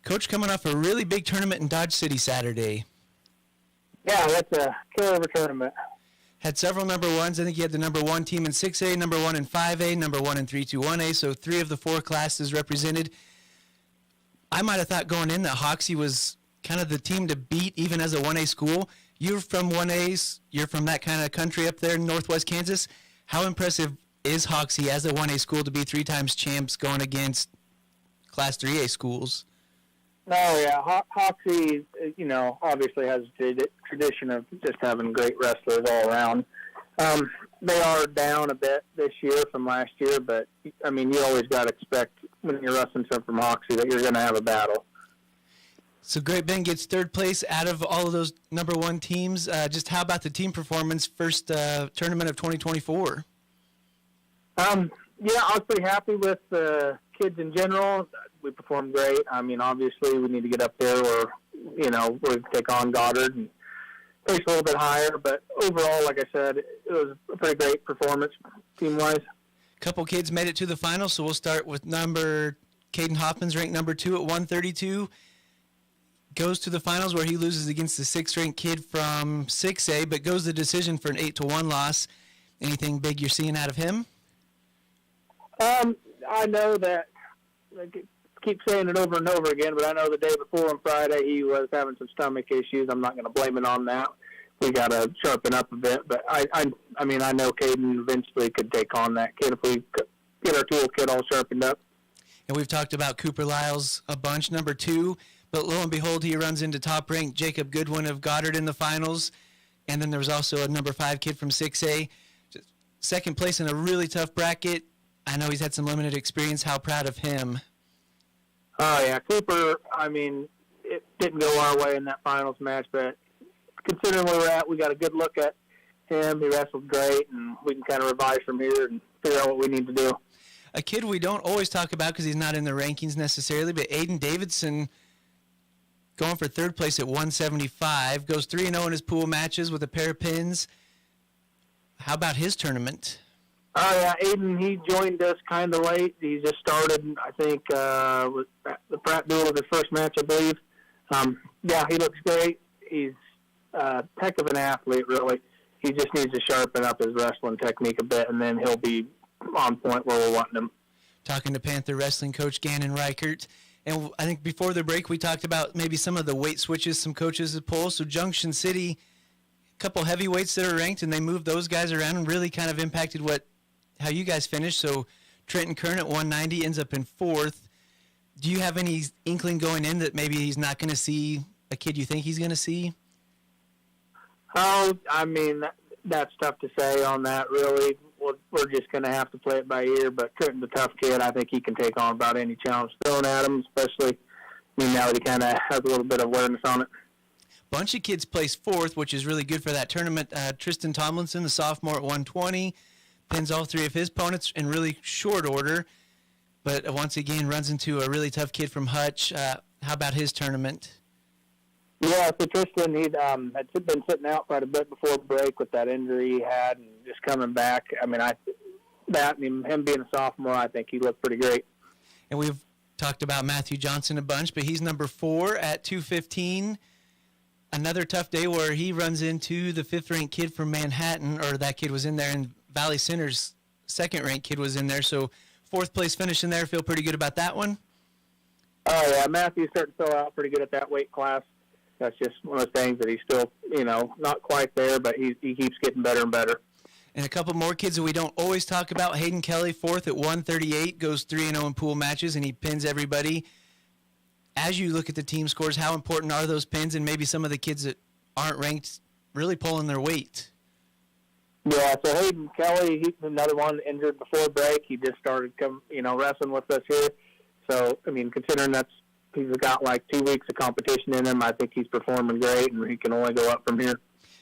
Coach, coming off a really big tournament in Dodge City Saturday. Yeah, that's a killer of a tournament. Had several number ones. I think you had the number 1 team in 6A, number 1 in 5A, number 1 in 321A, so 3 of the 4 classes represented. I might have thought going in that Hoxie was kind of the team to beat even as a 1A school. You're from 1As. You're from that kind of country up there in northwest Kansas. How impressive is Hoxie as a 1A school to be 3 times champs going against Class 3A schools? No, yeah, Hoxie, obviously has a tradition of just having great wrestlers all around. They are down a bit this year from last year, but, you always got to expect when you're wrestling someone from Hoxie that you're going to have a battle. So Great Bend gets 3rd place out of all of those number 1 teams. Just how about the team performance first tournament of 2024? Yeah, I was pretty happy with the kids in general. We performed great. Obviously we need to get up there or, we'll take on Goddard and pace a little bit higher. But overall, like I said, it was a pretty great performance team-wise. A couple kids made it to the final, so we'll start with Caden Hoffman's ranked number 2 at 132. Goes to the finals where he loses against the 6th-ranked kid from 6A, but goes the decision for an 8-1 loss. Anything big you're seeing out of him? I know that, I keep saying it over and over again, but I know the day before on Friday he was having some stomach issues. I'm not going to blame it on that. We got to sharpen up a bit, but I know Caden eventually could take on that kid if we get our toolkit all sharpened up. And we've talked about Cooper Lyles a bunch, number 2. But lo and behold, he runs into top-ranked Jacob Goodwin of Goddard in the finals. And then there was also a number 5 kid from 6A. Second place in a really tough bracket. I know he's had some limited experience. How proud of him? Oh, yeah. Cooper, it didn't go our way in that finals match. But considering where we're at, we got a good look at him. He wrestled great, and we can kind of revise from here and figure out what we need to do. A kid we don't always talk about because he's not in the rankings necessarily, but Aiden Davidson going for 3rd place at 175, goes 3-0 in his pool matches with a pair of pins. How about his tournament? Oh, yeah, Aiden, he joined us kind of late. He just started, I think, with the Pratt duel of his first match, I believe. Yeah, he looks great. He's a heck of an athlete, really. He just needs to sharpen up his wrestling technique a bit, and then he'll be on point where we're wanting him. Talking to Panther Wrestling Coach Gannon Reichert. And I think before the break, we talked about maybe some of the weight switches some coaches have pulled. So Junction City, a couple heavyweights that are ranked, and they moved those guys around and really kind of impacted what how you guys finished. So Trenton Kern at 190 ends up in 4th. Do you have any inkling going in that maybe he's not going to see a kid you think he's going to see? Oh, I mean, that's tough to say on that, really. We're just going to have to play it by ear, but Trenton's a tough kid. I think he can take on about any challenge thrown at him, especially now that he kind of has a little bit of awareness on it. Bunch of kids placed 4th, which is really good for that tournament. Tristan Tomlinson, the sophomore at 120, pins all 3 of his opponents in really short order, but once again runs into a really tough kid from Hutch. How about his tournament? Yeah, so Tristan, he'd had been sitting out quite a bit before break with that injury he had, and just coming back. I mean, him being a sophomore, I think he looked pretty great. And we've talked about Matthew Johnson a bunch, but he's number 4 at 215. Another tough day where he runs into the 5th-ranked kid from Manhattan, or that kid was in there, and Valley Center's 2nd-ranked kid was in there. So 4th place finish in there. Feel pretty good about that one? Oh, yeah, Matthew's starting to fill out pretty good at that weight class. That's just one of those things that he's still, not quite there, but he keeps getting better and better. And a couple more kids that we don't always talk about. Hayden Kelly, 4th at 138, goes 3-0 in pool matches, and he pins everybody. As you look at the team scores, how important are those pins, and maybe some of the kids that aren't ranked really pulling their weight? Yeah, so Hayden Kelly, he's another one injured before break. He just started wrestling with us here. So, I mean, considering he's got like 2 weeks of competition in him, I think he's performing great, and he can only go up from here.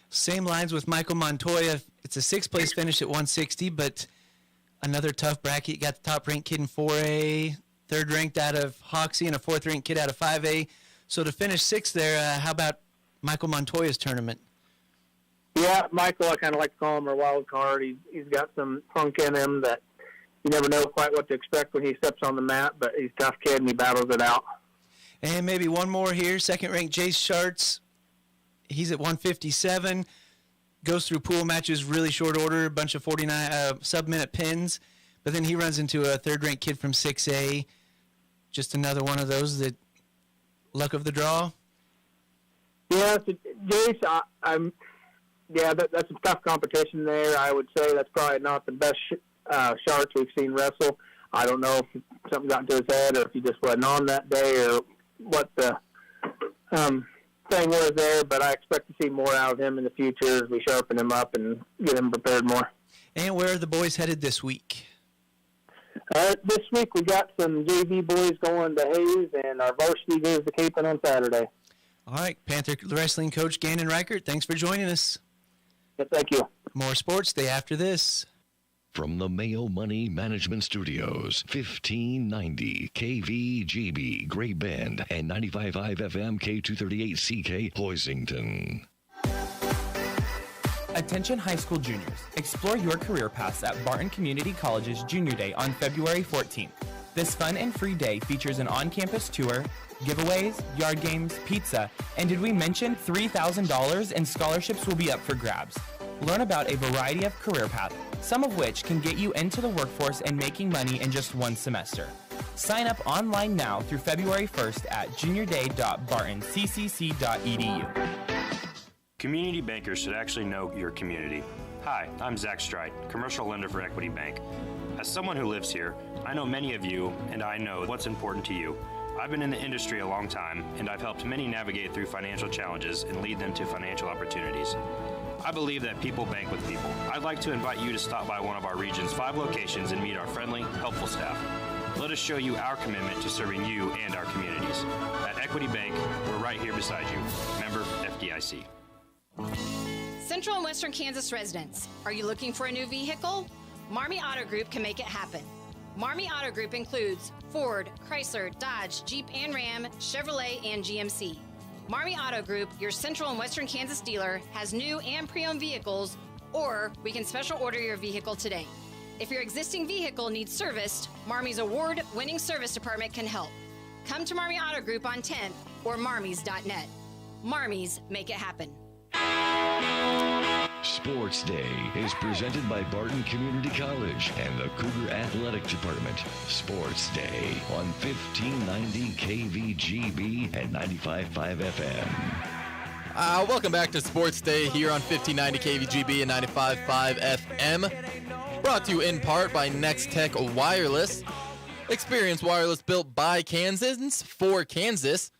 Same lines with Michael Montoya. It's a 6th-place finish at 160, but another tough bracket. You got the top-ranked kid in 4A, 3rd-ranked out of Hoxie, and a 4th-ranked kid out of 5A. So to finish 6th there, how about Michael Montoya's tournament? Yeah, Michael, I kind of like to call him our wild card. He's got some funk in him that you never know quite what to expect when he steps on the mat, but he's a tough kid, and he battles it out. And maybe one more here. 2nd-ranked Jace Schartz. He's at 157. Goes through pool matches really short order, a bunch of 49 sub-minute pins. But then he runs into a 3rd-ranked kid from 6A. Just another one of those that luck of the draw. Yeah, so Jace, that's a tough competition there. I would say that's probably not the best Schartz we've seen wrestle. I don't know if something got into his head or if he just wasn't on that day or what the thing was there, but I expect to see more out of him in the future as we sharpen him up and get him prepared more. And where are the boys headed this week? This week we got some JV boys going to Hayes, and our varsity goes to Capon on Saturday. All right, Panther wrestling coach Gannon Reichert, thanks for joining us. Yeah, thank you. More sports day after this. From the Mayo Money Management Studios, 1590 KVGB Great Bend and 95.5 FM K238CK Hoisington. Attention high school juniors. Explore your career paths at Barton Community College's Junior Day on February 14th. This fun and free day features an on-campus tour, giveaways, yard games, pizza, and did we mention $3,000 in scholarships will be up for grabs. Learn about a variety of career paths, some of which can get you into the workforce and making money in just one semester. Sign up online now through February 1st at juniorday.bartoncc.edu. Community bankers should actually know your community. Hi, I'm Zach Streit, commercial lender for Equity Bank. As someone who lives here, I know many of you, and I know what's important to you. I've been in the industry a long time, and I've helped many navigate through financial challenges and lead them to financial opportunities. I believe that people bank with people. I'd like to invite you to stop by one of our region's 5 locations and meet our friendly, helpful staff. Let us show you our commitment to serving you and our communities. At Equity Bank, we're right here beside you. Member FDIC. Central and Western Kansas residents, are you looking for a new vehicle? Marmy Auto Group can make it happen. Marmy Auto Group includes Ford, Chrysler, Dodge, Jeep and Ram, Chevrolet, and GMC. Marmy Auto Group, your Central and Western Kansas dealer, has new and pre-owned vehicles, or we can special order your vehicle today. If your existing vehicle needs serviced, Marmy's award-winning service department can help. Come to Marmy Auto Group on 10th or marmys.net. Marmys, make it happen. Sports Day is presented by Barton Community College and the Cougar Athletic Department. Sports Day on 1590 KVGB and 95.5 FM. Welcome back to Sports Day here on 1590 KVGB and 95.5 FM. Brought to you in part by Next Tech Wireless. Experience wireless built by Kansans for Kansas,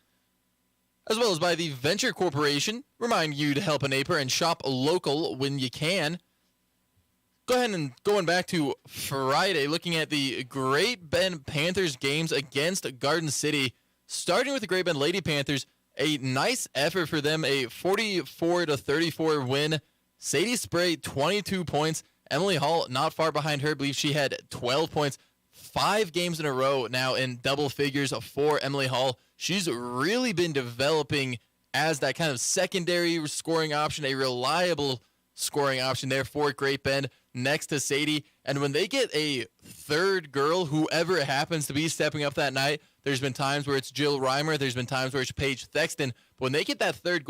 as well as by the Venture Corporation. Remind you to help a neighbor and shop local when you can. Go ahead and going back to Friday, looking at the Great Bend Panthers games against Garden City. Starting with the Great Bend Lady Panthers, a nice effort for them, a 44-34 win. Sadie Spray, 22 points. Emily Hall, not far behind her. I believe she had 12 points. 5 games in a row now in double figures for Emily Hall. She's really been developing as that kind of secondary scoring option, a reliable scoring option there for Great Bend next to Sadie. And when they get a third girl, whoever it happens to be stepping up that night, there's been times where it's Jill Reimer, there's been times where it's Paige Thexton. But when they get that third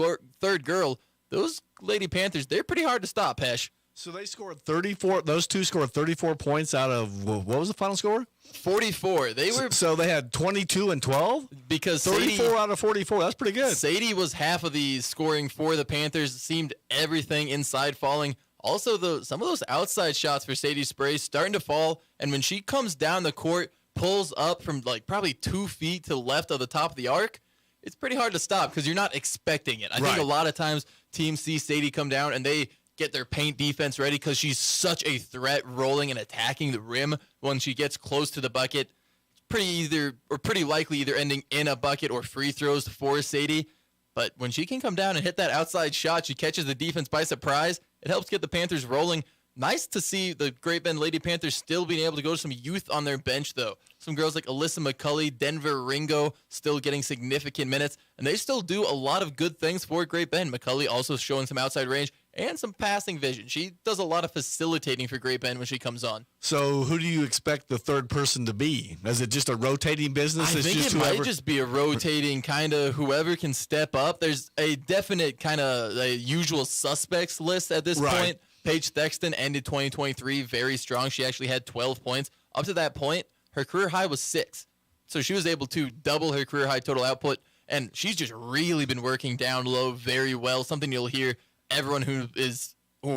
girl, those Lady Panthers, they're pretty hard to stop, Hesh. So they scored 34. Those two scored 34 points out of, what was the final score? 44. So they had 22 and 12? Because 34 out of 44. That's pretty good. Sadie was half of the scoring for the Panthers. Seemed everything inside falling. Also, some of those outside shots for Sadie Spray starting to fall. And when she comes down the court, pulls up from like probably 2 feet to the left of the top of the arc, it's pretty hard to stop because you're not expecting it. I think a lot of times teams see Sadie come down and they get their paint defense ready because she's such a threat rolling and attacking the rim when she gets close to the bucket. It's pretty likely either ending in a bucket or free throws for Sadie. But when she can come down and hit that outside shot, she catches the defense by surprise. It helps get the Panthers rolling. Nice to see the Great Bend Lady Panthers still being able to go to some youth on their bench, though. Some girls like Alyssa McCulley, Denver Ringo, still getting significant minutes. And they still do a lot of good things for Great Bend. McCulley also showing some outside range and some passing vision. She does a lot of facilitating for Great Bend when she comes on. So who do you expect the third person to be? Is it just a rotating business? I think it might just be a rotating kind of whoever can step up. There's a definite kind of usual suspects list at this point. Paige Thexton ended 2023 very strong. She actually had 12 points. Up to that point, her career high was 6. So she was able to double her career high total output, and she's just really been working down low very well, something you'll hear everyone who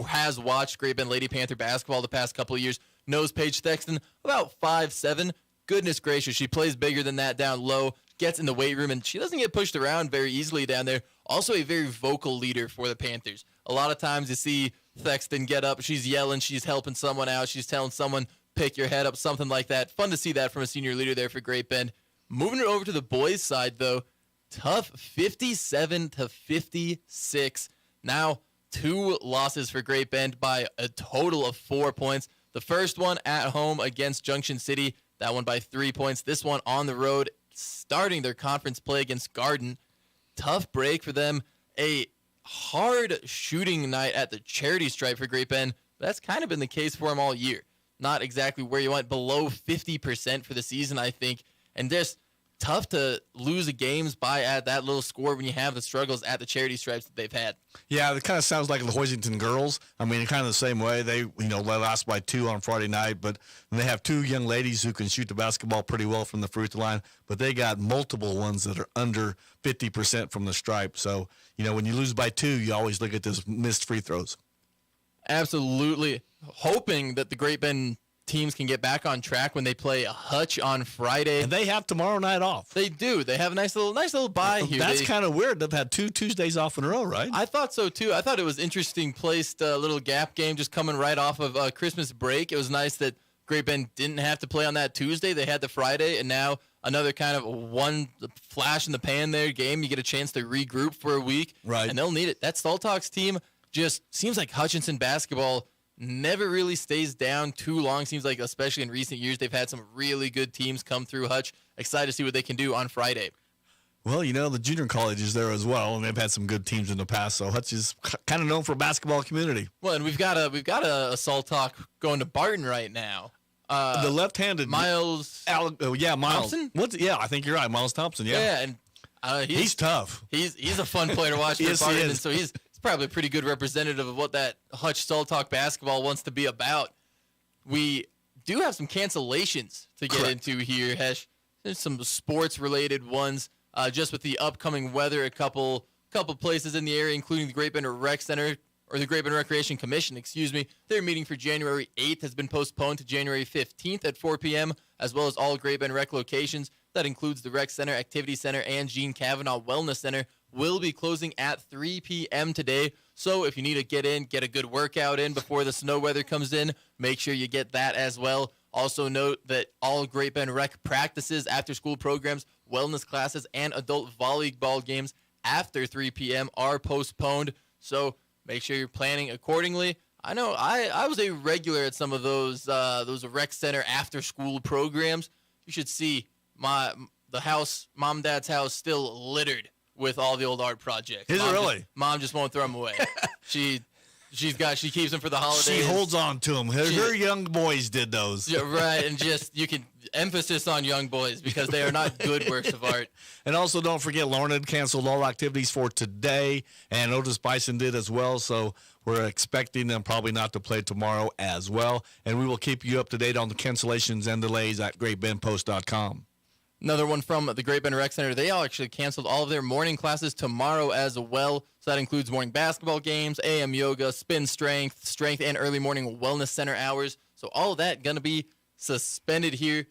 has watched Great Bend Lady Panther basketball the past couple of years knows Paige Thexton, about 5'7". Goodness gracious, she plays bigger than that down low, gets in the weight room, and she doesn't get pushed around very easily down there. Also a very vocal leader for the Panthers. A lot of times you see Thexton get up, she's yelling, she's helping someone out, she's telling someone, pick your head up, something like that. Fun to see that from a senior leader there for Great Bend. Moving it over to the boys' side, though, tough 57-56. Now, 2 losses for Great Bend by a total of 4 points. The first one at home against Junction City, that one by 3 points. This one on the road, starting their conference play against Garden. Tough break for them. A hard shooting night at the charity stripe for Great Bend. That's kind of been the case for them all year. Not exactly where you want, below 50% for the season, I think. And just tough to lose the games by at that little score when you have the struggles at the charity stripes that they've had. Yeah, it kind of sounds like the Hoisington girls. I mean, kind of the same way. They, lost by 2 on Friday night, but they have 2 young ladies who can shoot the basketball pretty well from the free throw line, but they got multiple ones that are under 50% from the stripe. So, when you lose by 2, you always look at those missed free throws. Absolutely. Hoping that the Great Bend teams can get back on track when they play Hutch on Friday. And they have tomorrow night off. They do. They have a nice little bye here. That's kind of weird. They've had 2 Tuesdays off in a row, right? I thought so, too. I thought it was interesting placed little gap game just coming right off of Christmas break. It was nice that Great Bend didn't have to play on that Tuesday. They had the Friday, and now another kind of one flash in the pan there game. You get a chance to regroup for a week. Right. And they'll need it. That Salttalks team just seems like Hutchinson basketball never really stays down too long. Seems like, especially in recent years, they've had some really good teams come through Hutch. Excited to see what they can do on Friday. Well, the junior college is there as well, and they've had some good teams in the past. So Hutch is kind of known for a basketball community. Well, and we've got a Salt Talk going to Barton right now. The left-handed Miles. Miles. Thompson? I think you're right, Miles Thompson. Yeah, and he's tough. He's a fun player to watch for Barton, and so he's probably a pretty good representative of what that Hutch Salt Talk basketball wants to be about. We do have some cancellations to get into here, Hesh. There's some sports-related ones, just with the upcoming weather. A couple places in the area, including the Great Bend Rec Center, the Great Bend Recreation Commission, their meeting for January 8th has been postponed to January 15th at 4 p.m., as well as all Great Bend Rec locations. That includes the Rec Center, Activity Center, and Gene Kavanaugh Wellness Center will be closing at 3 p.m. today. So if you need to get a good workout in before the snow weather comes in, make sure you get that as well. Also note that all Great Bend Rec practices, after-school programs, wellness classes, and adult volleyball games after 3 p.m. are postponed. So make sure you're planning accordingly. I know I was a regular at some of those rec center after-school programs. You should see mom and dad's house still littered with all the old art projects. Is it really? Mom just won't throw them away. She keeps them for the holidays. She holds on to them. Her young boys did those. Yeah, right, and you can emphasis on young boys because they are not good works of art. And also don't forget, Lorna canceled all activities for today, and Otis Bison did as well, so we're expecting them probably not to play tomorrow as well. And we will keep you up to date on the cancellations and delays at greatbendpost.com. Another one from the Great Bend Rec Center. They all actually canceled all of their morning classes tomorrow as well. So that includes morning basketball games, AM yoga, spin strength and early morning wellness center hours. So all of that going to be suspended here.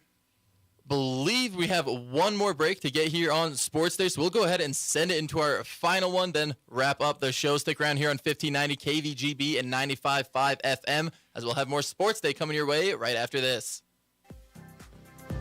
Believe we have one more break to get here on Sports Day. So we'll go ahead and send it into our final one, then wrap up the show. Stick around here on 1590 KVGB and 95.5 FM, as we'll have more Sports Day coming your way right after this.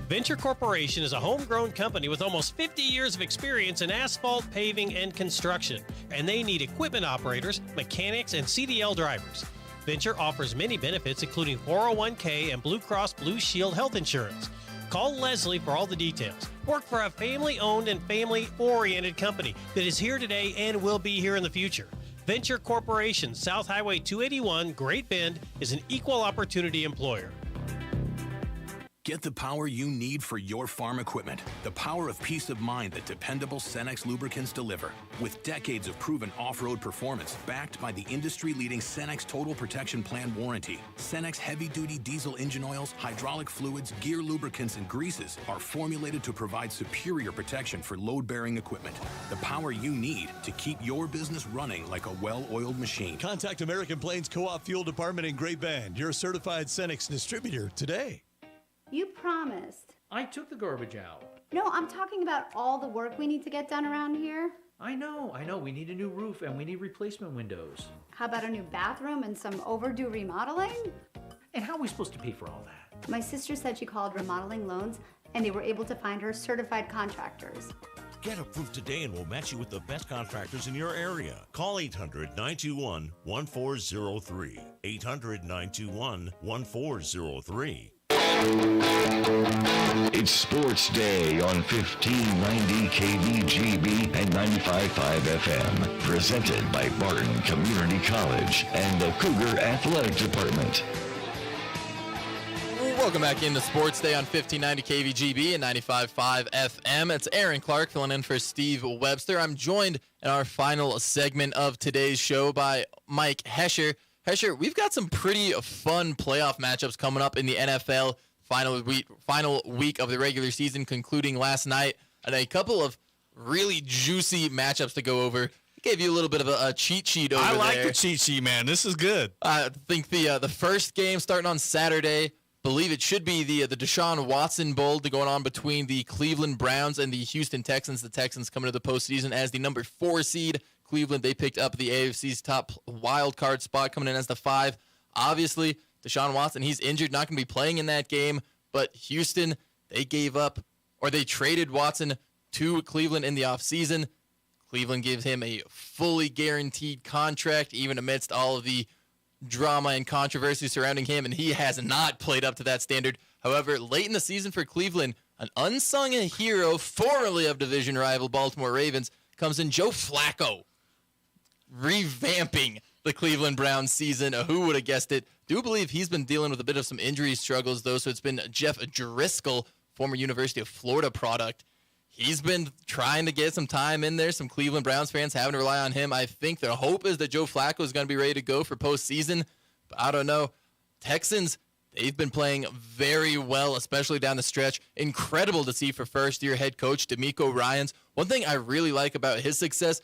Venture Corporation is a homegrown company with almost 50 years of experience in asphalt, paving, and construction, and they need equipment operators, mechanics, and CDL drivers. Venture offers many benefits, including 401k and Blue Cross Blue Shield health insurance. Call Leslie for all the details. Work for a family-owned and family-oriented company that is here today and will be here in the future. Venture Corporation, South Highway 281, Great Bend, is an equal opportunity employer. Get the power you need for your farm equipment. The power of peace of mind that dependable Cenex lubricants deliver. With decades of proven off-road performance backed by the industry-leading Cenex Total Protection Plan warranty, Cenex heavy-duty diesel engine oils, hydraulic fluids, gear lubricants, and greases are formulated to provide superior protection for load-bearing equipment. The power you need to keep your business running like a well-oiled machine. Contact American Plains Co-op Fuel Department in Great Bend, your certified Cenex distributor, today. You promised. I took the garbage out. No, I'm talking about all the work we need to get done around here. I know. We need a new roof and we need replacement windows. How about a new bathroom and some overdue remodeling? And how are we supposed to pay for all that? My sister said she called Remodeling Loans and they were able to find her certified contractors. Get approved today and we'll match you with the best contractors in your area. Call 800-921-1403. 800-921-1403. It's Sports Day on 1590 KVGB and 95.5 FM. Presented by Barton Community College and the Cougar Athletic Department. Welcome back into Sports Day on 1590 KVGB and 95.5 FM. It's Aaron Clark filling in for Steve Webster. I'm joined in our final segment of today's show by Mike Hesher. Hesher, we've got some pretty fun playoff matchups coming up in the NFL. Final week of the regular season concluding last night, and a couple of really juicy matchups to go over. I gave you a little bit of a cheat sheet over there. I like the cheat sheet, man. This is good. I think the first game starting on Saturday, believe it should be the Deshaun Watson Bowl going on between the Cleveland Browns and the Houston Texans. The Texans coming to the postseason as the number 4 seed. Cleveland, they picked up the AFC's top wild card spot, coming in as the 5. Obviously, Deshaun Watson, he's injured, not going to be playing in that game. But Houston, they traded Watson to Cleveland in the offseason. Cleveland gives him a fully guaranteed contract, even amidst all of the drama and controversy surrounding him, and he has not played up to that standard. However, late in the season for Cleveland, an unsung hero, formerly of division rival Baltimore Ravens, comes in Joe Flacco, revamping the Cleveland Browns season. Who would have guessed it? Do believe he's been dealing with a bit of some injury struggles, though, so it's been Jeff Driscoll, former University of Florida product. He's been trying to get some time in there. Some Cleveland Browns fans having to rely on him. I think their hope is that Joe Flacco is going to be ready to go for postseason, but I don't know. Texans, they've been playing very well, especially down the stretch. Incredible to see for first-year head coach DeMeco Ryans. One thing I really like about his success,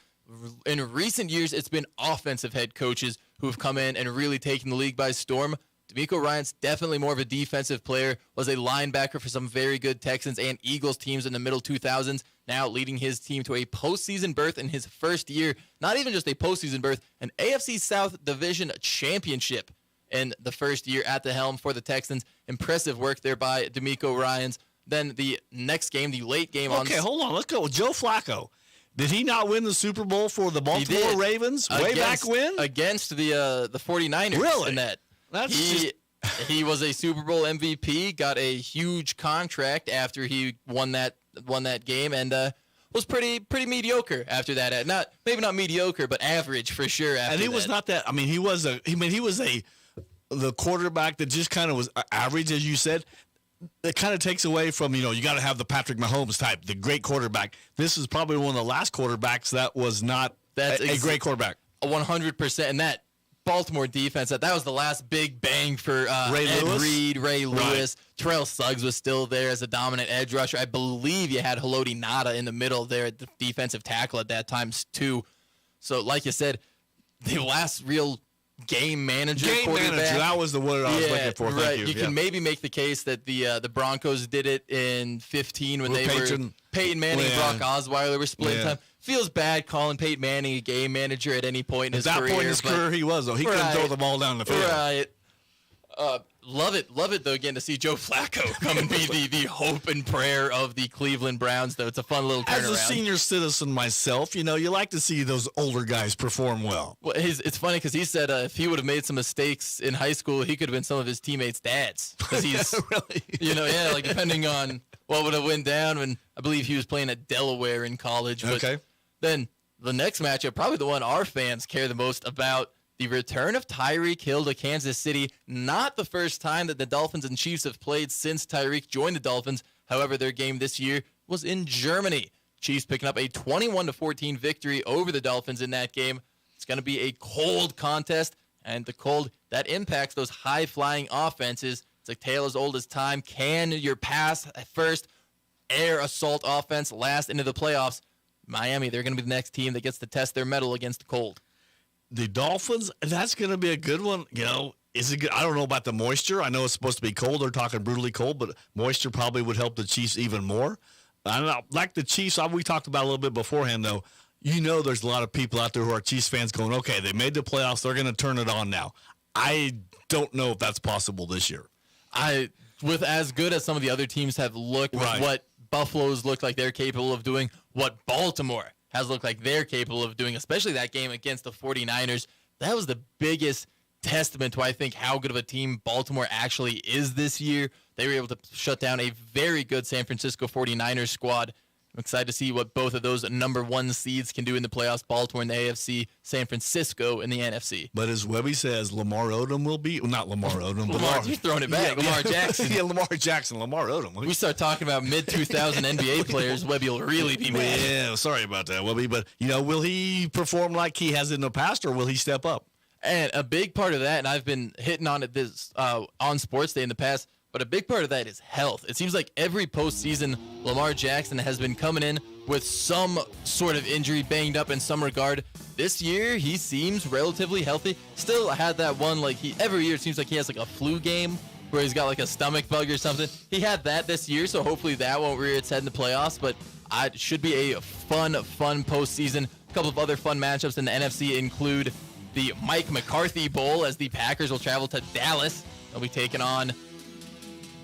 in recent years, it's been offensive head coaches who have come in and really taken the league by storm. DeMeco Ryans, definitely more of a defensive player, was a linebacker for some very good Texans and Eagles teams in the middle 2000s, now leading his team to a postseason berth in his first year. Not even just a postseason berth, an AFC South Division championship in the first year at the helm for the Texans. Impressive work there by DeMeco Ryans. Then the next game, the late game on... Okay, hold on. Let's go with Joe Flacco. Did he not win the Super Bowl for the Baltimore Ravens way back when? Against the 49ers. Really? In that. He was a Super Bowl MVP, got a huge contract after he won that game, and was pretty mediocre after that. Maybe not mediocre, but average for sure. After and he that. was not that. I mean, he was the quarterback that just kind of was average, as you said. It kind of takes away from, you got to have the Patrick Mahomes type, the great quarterback. This is probably one of the last quarterbacks that was not a great quarterback. 100%. And that Baltimore defense, that was the last big bang for Ed Reed, Ray Lewis. Terrell Suggs was still there as a dominant edge rusher. I believe you had Haloti Ngata in the middle there at the defensive tackle at that time too. So like you said, the last real game manager quarterback. That was the word I was looking for. Right. Thank you. You can maybe make the case that the Broncos did it in 15 when they were Peyton Manning and Brock Osweiler were splitting time. Feels bad calling Peyton Manning a game manager at any point in his career. At that point in his career, he was, though. He couldn't throw the ball down the field. Right. Love it, though, again, to see Joe Flacco come and be the hope and prayer of the Cleveland Browns, though. It's a fun little turnaround. As a senior citizen myself, you like to see those older guys perform well. Well, it's funny because he said if he would have made some mistakes in high school, he could have been some of his teammates' dads. Because he's, really? like depending on what would have went down when I believe he was playing at Delaware in college. But okay. Then the next matchup, probably the one our fans care the most about, the return of Tyreek Hill to Kansas City. Not the first time that the Dolphins and Chiefs have played since Tyreek joined the Dolphins. However, their game this year was in Germany. Chiefs picking up a 21-14 victory over the Dolphins in that game. It's going to be a cold contest, and the cold, that impacts those high-flying offenses. It's a tale as old as time. Can your pass at first, air assault offense last into the playoffs? Miami, they're going to be the next team that gets to test their mettle against the cold. The Dolphins, that's going to be a good one. Is it good? I don't know about the moisture. I know it's supposed to be cold. They're talking brutally cold, but moisture probably would help the Chiefs even more. I don't know. Like the Chiefs, we talked about a little bit beforehand, though. There's a lot of people out there who are Chiefs fans going, okay, they made the playoffs. They're going to turn it on now. I don't know if that's possible this year. With as good as some of the other teams have looked, with what Buffalo's looked like they're capable of doing, what Baltimore has looked like they're capable of doing, especially that game against the 49ers. That was the biggest testament to, I think, how good of a team Baltimore actually is this year. They were able to shut down a very good San Francisco 49ers squad. I'm excited to see what both of those number one seeds can do in the playoffs. Baltimore in the AFC, San Francisco in the NFC. But as Webby says, Lamar Odom will be... Well, not Lamar Odom. You're throwing it back. Lamar Jackson. Lamar Jackson. Lamar Odom. We start talking about mid-2000 NBA players, Webby will really be mad. Yeah, sorry about that, Webby. But, will he perform like he has in the past, or will he step up? And a big part of that, and I've been hitting on it this on Sports Day in the past, but a big part of that is health. It seems like every postseason, Lamar Jackson has been coming in with some sort of injury, banged up in some regard. This year, he seems relatively healthy. Still had that one, every year it seems like he has a flu game where he's got a stomach bug or something. He had that this year, so hopefully that won't rear its head in the playoffs, but it should be a fun postseason. A couple of other fun matchups in the NFC include the Mike McCarthy Bowl, as the Packers will travel to Dallas. They'll be taking on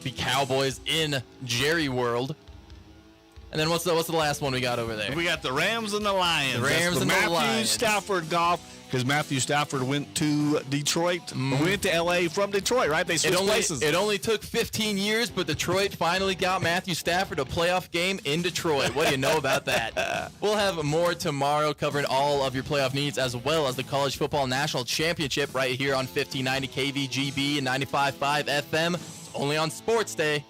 the Cowboys in Jerry World. And then what's the last one we got over there? We got the Rams and the Lions. The Rams and the Lions. Matthew Stafford golf, because Matthew Stafford went to Detroit. Went to L.A. from Detroit, right? They switched places. It only took 15 years, but Detroit finally got Matthew Stafford a playoff game in Detroit. What do you know about that? We'll have more tomorrow covering all of your playoff needs, as well as the College Football National Championship right here on 1590 KVGB and 95.5 FM. It's only on Sports Day.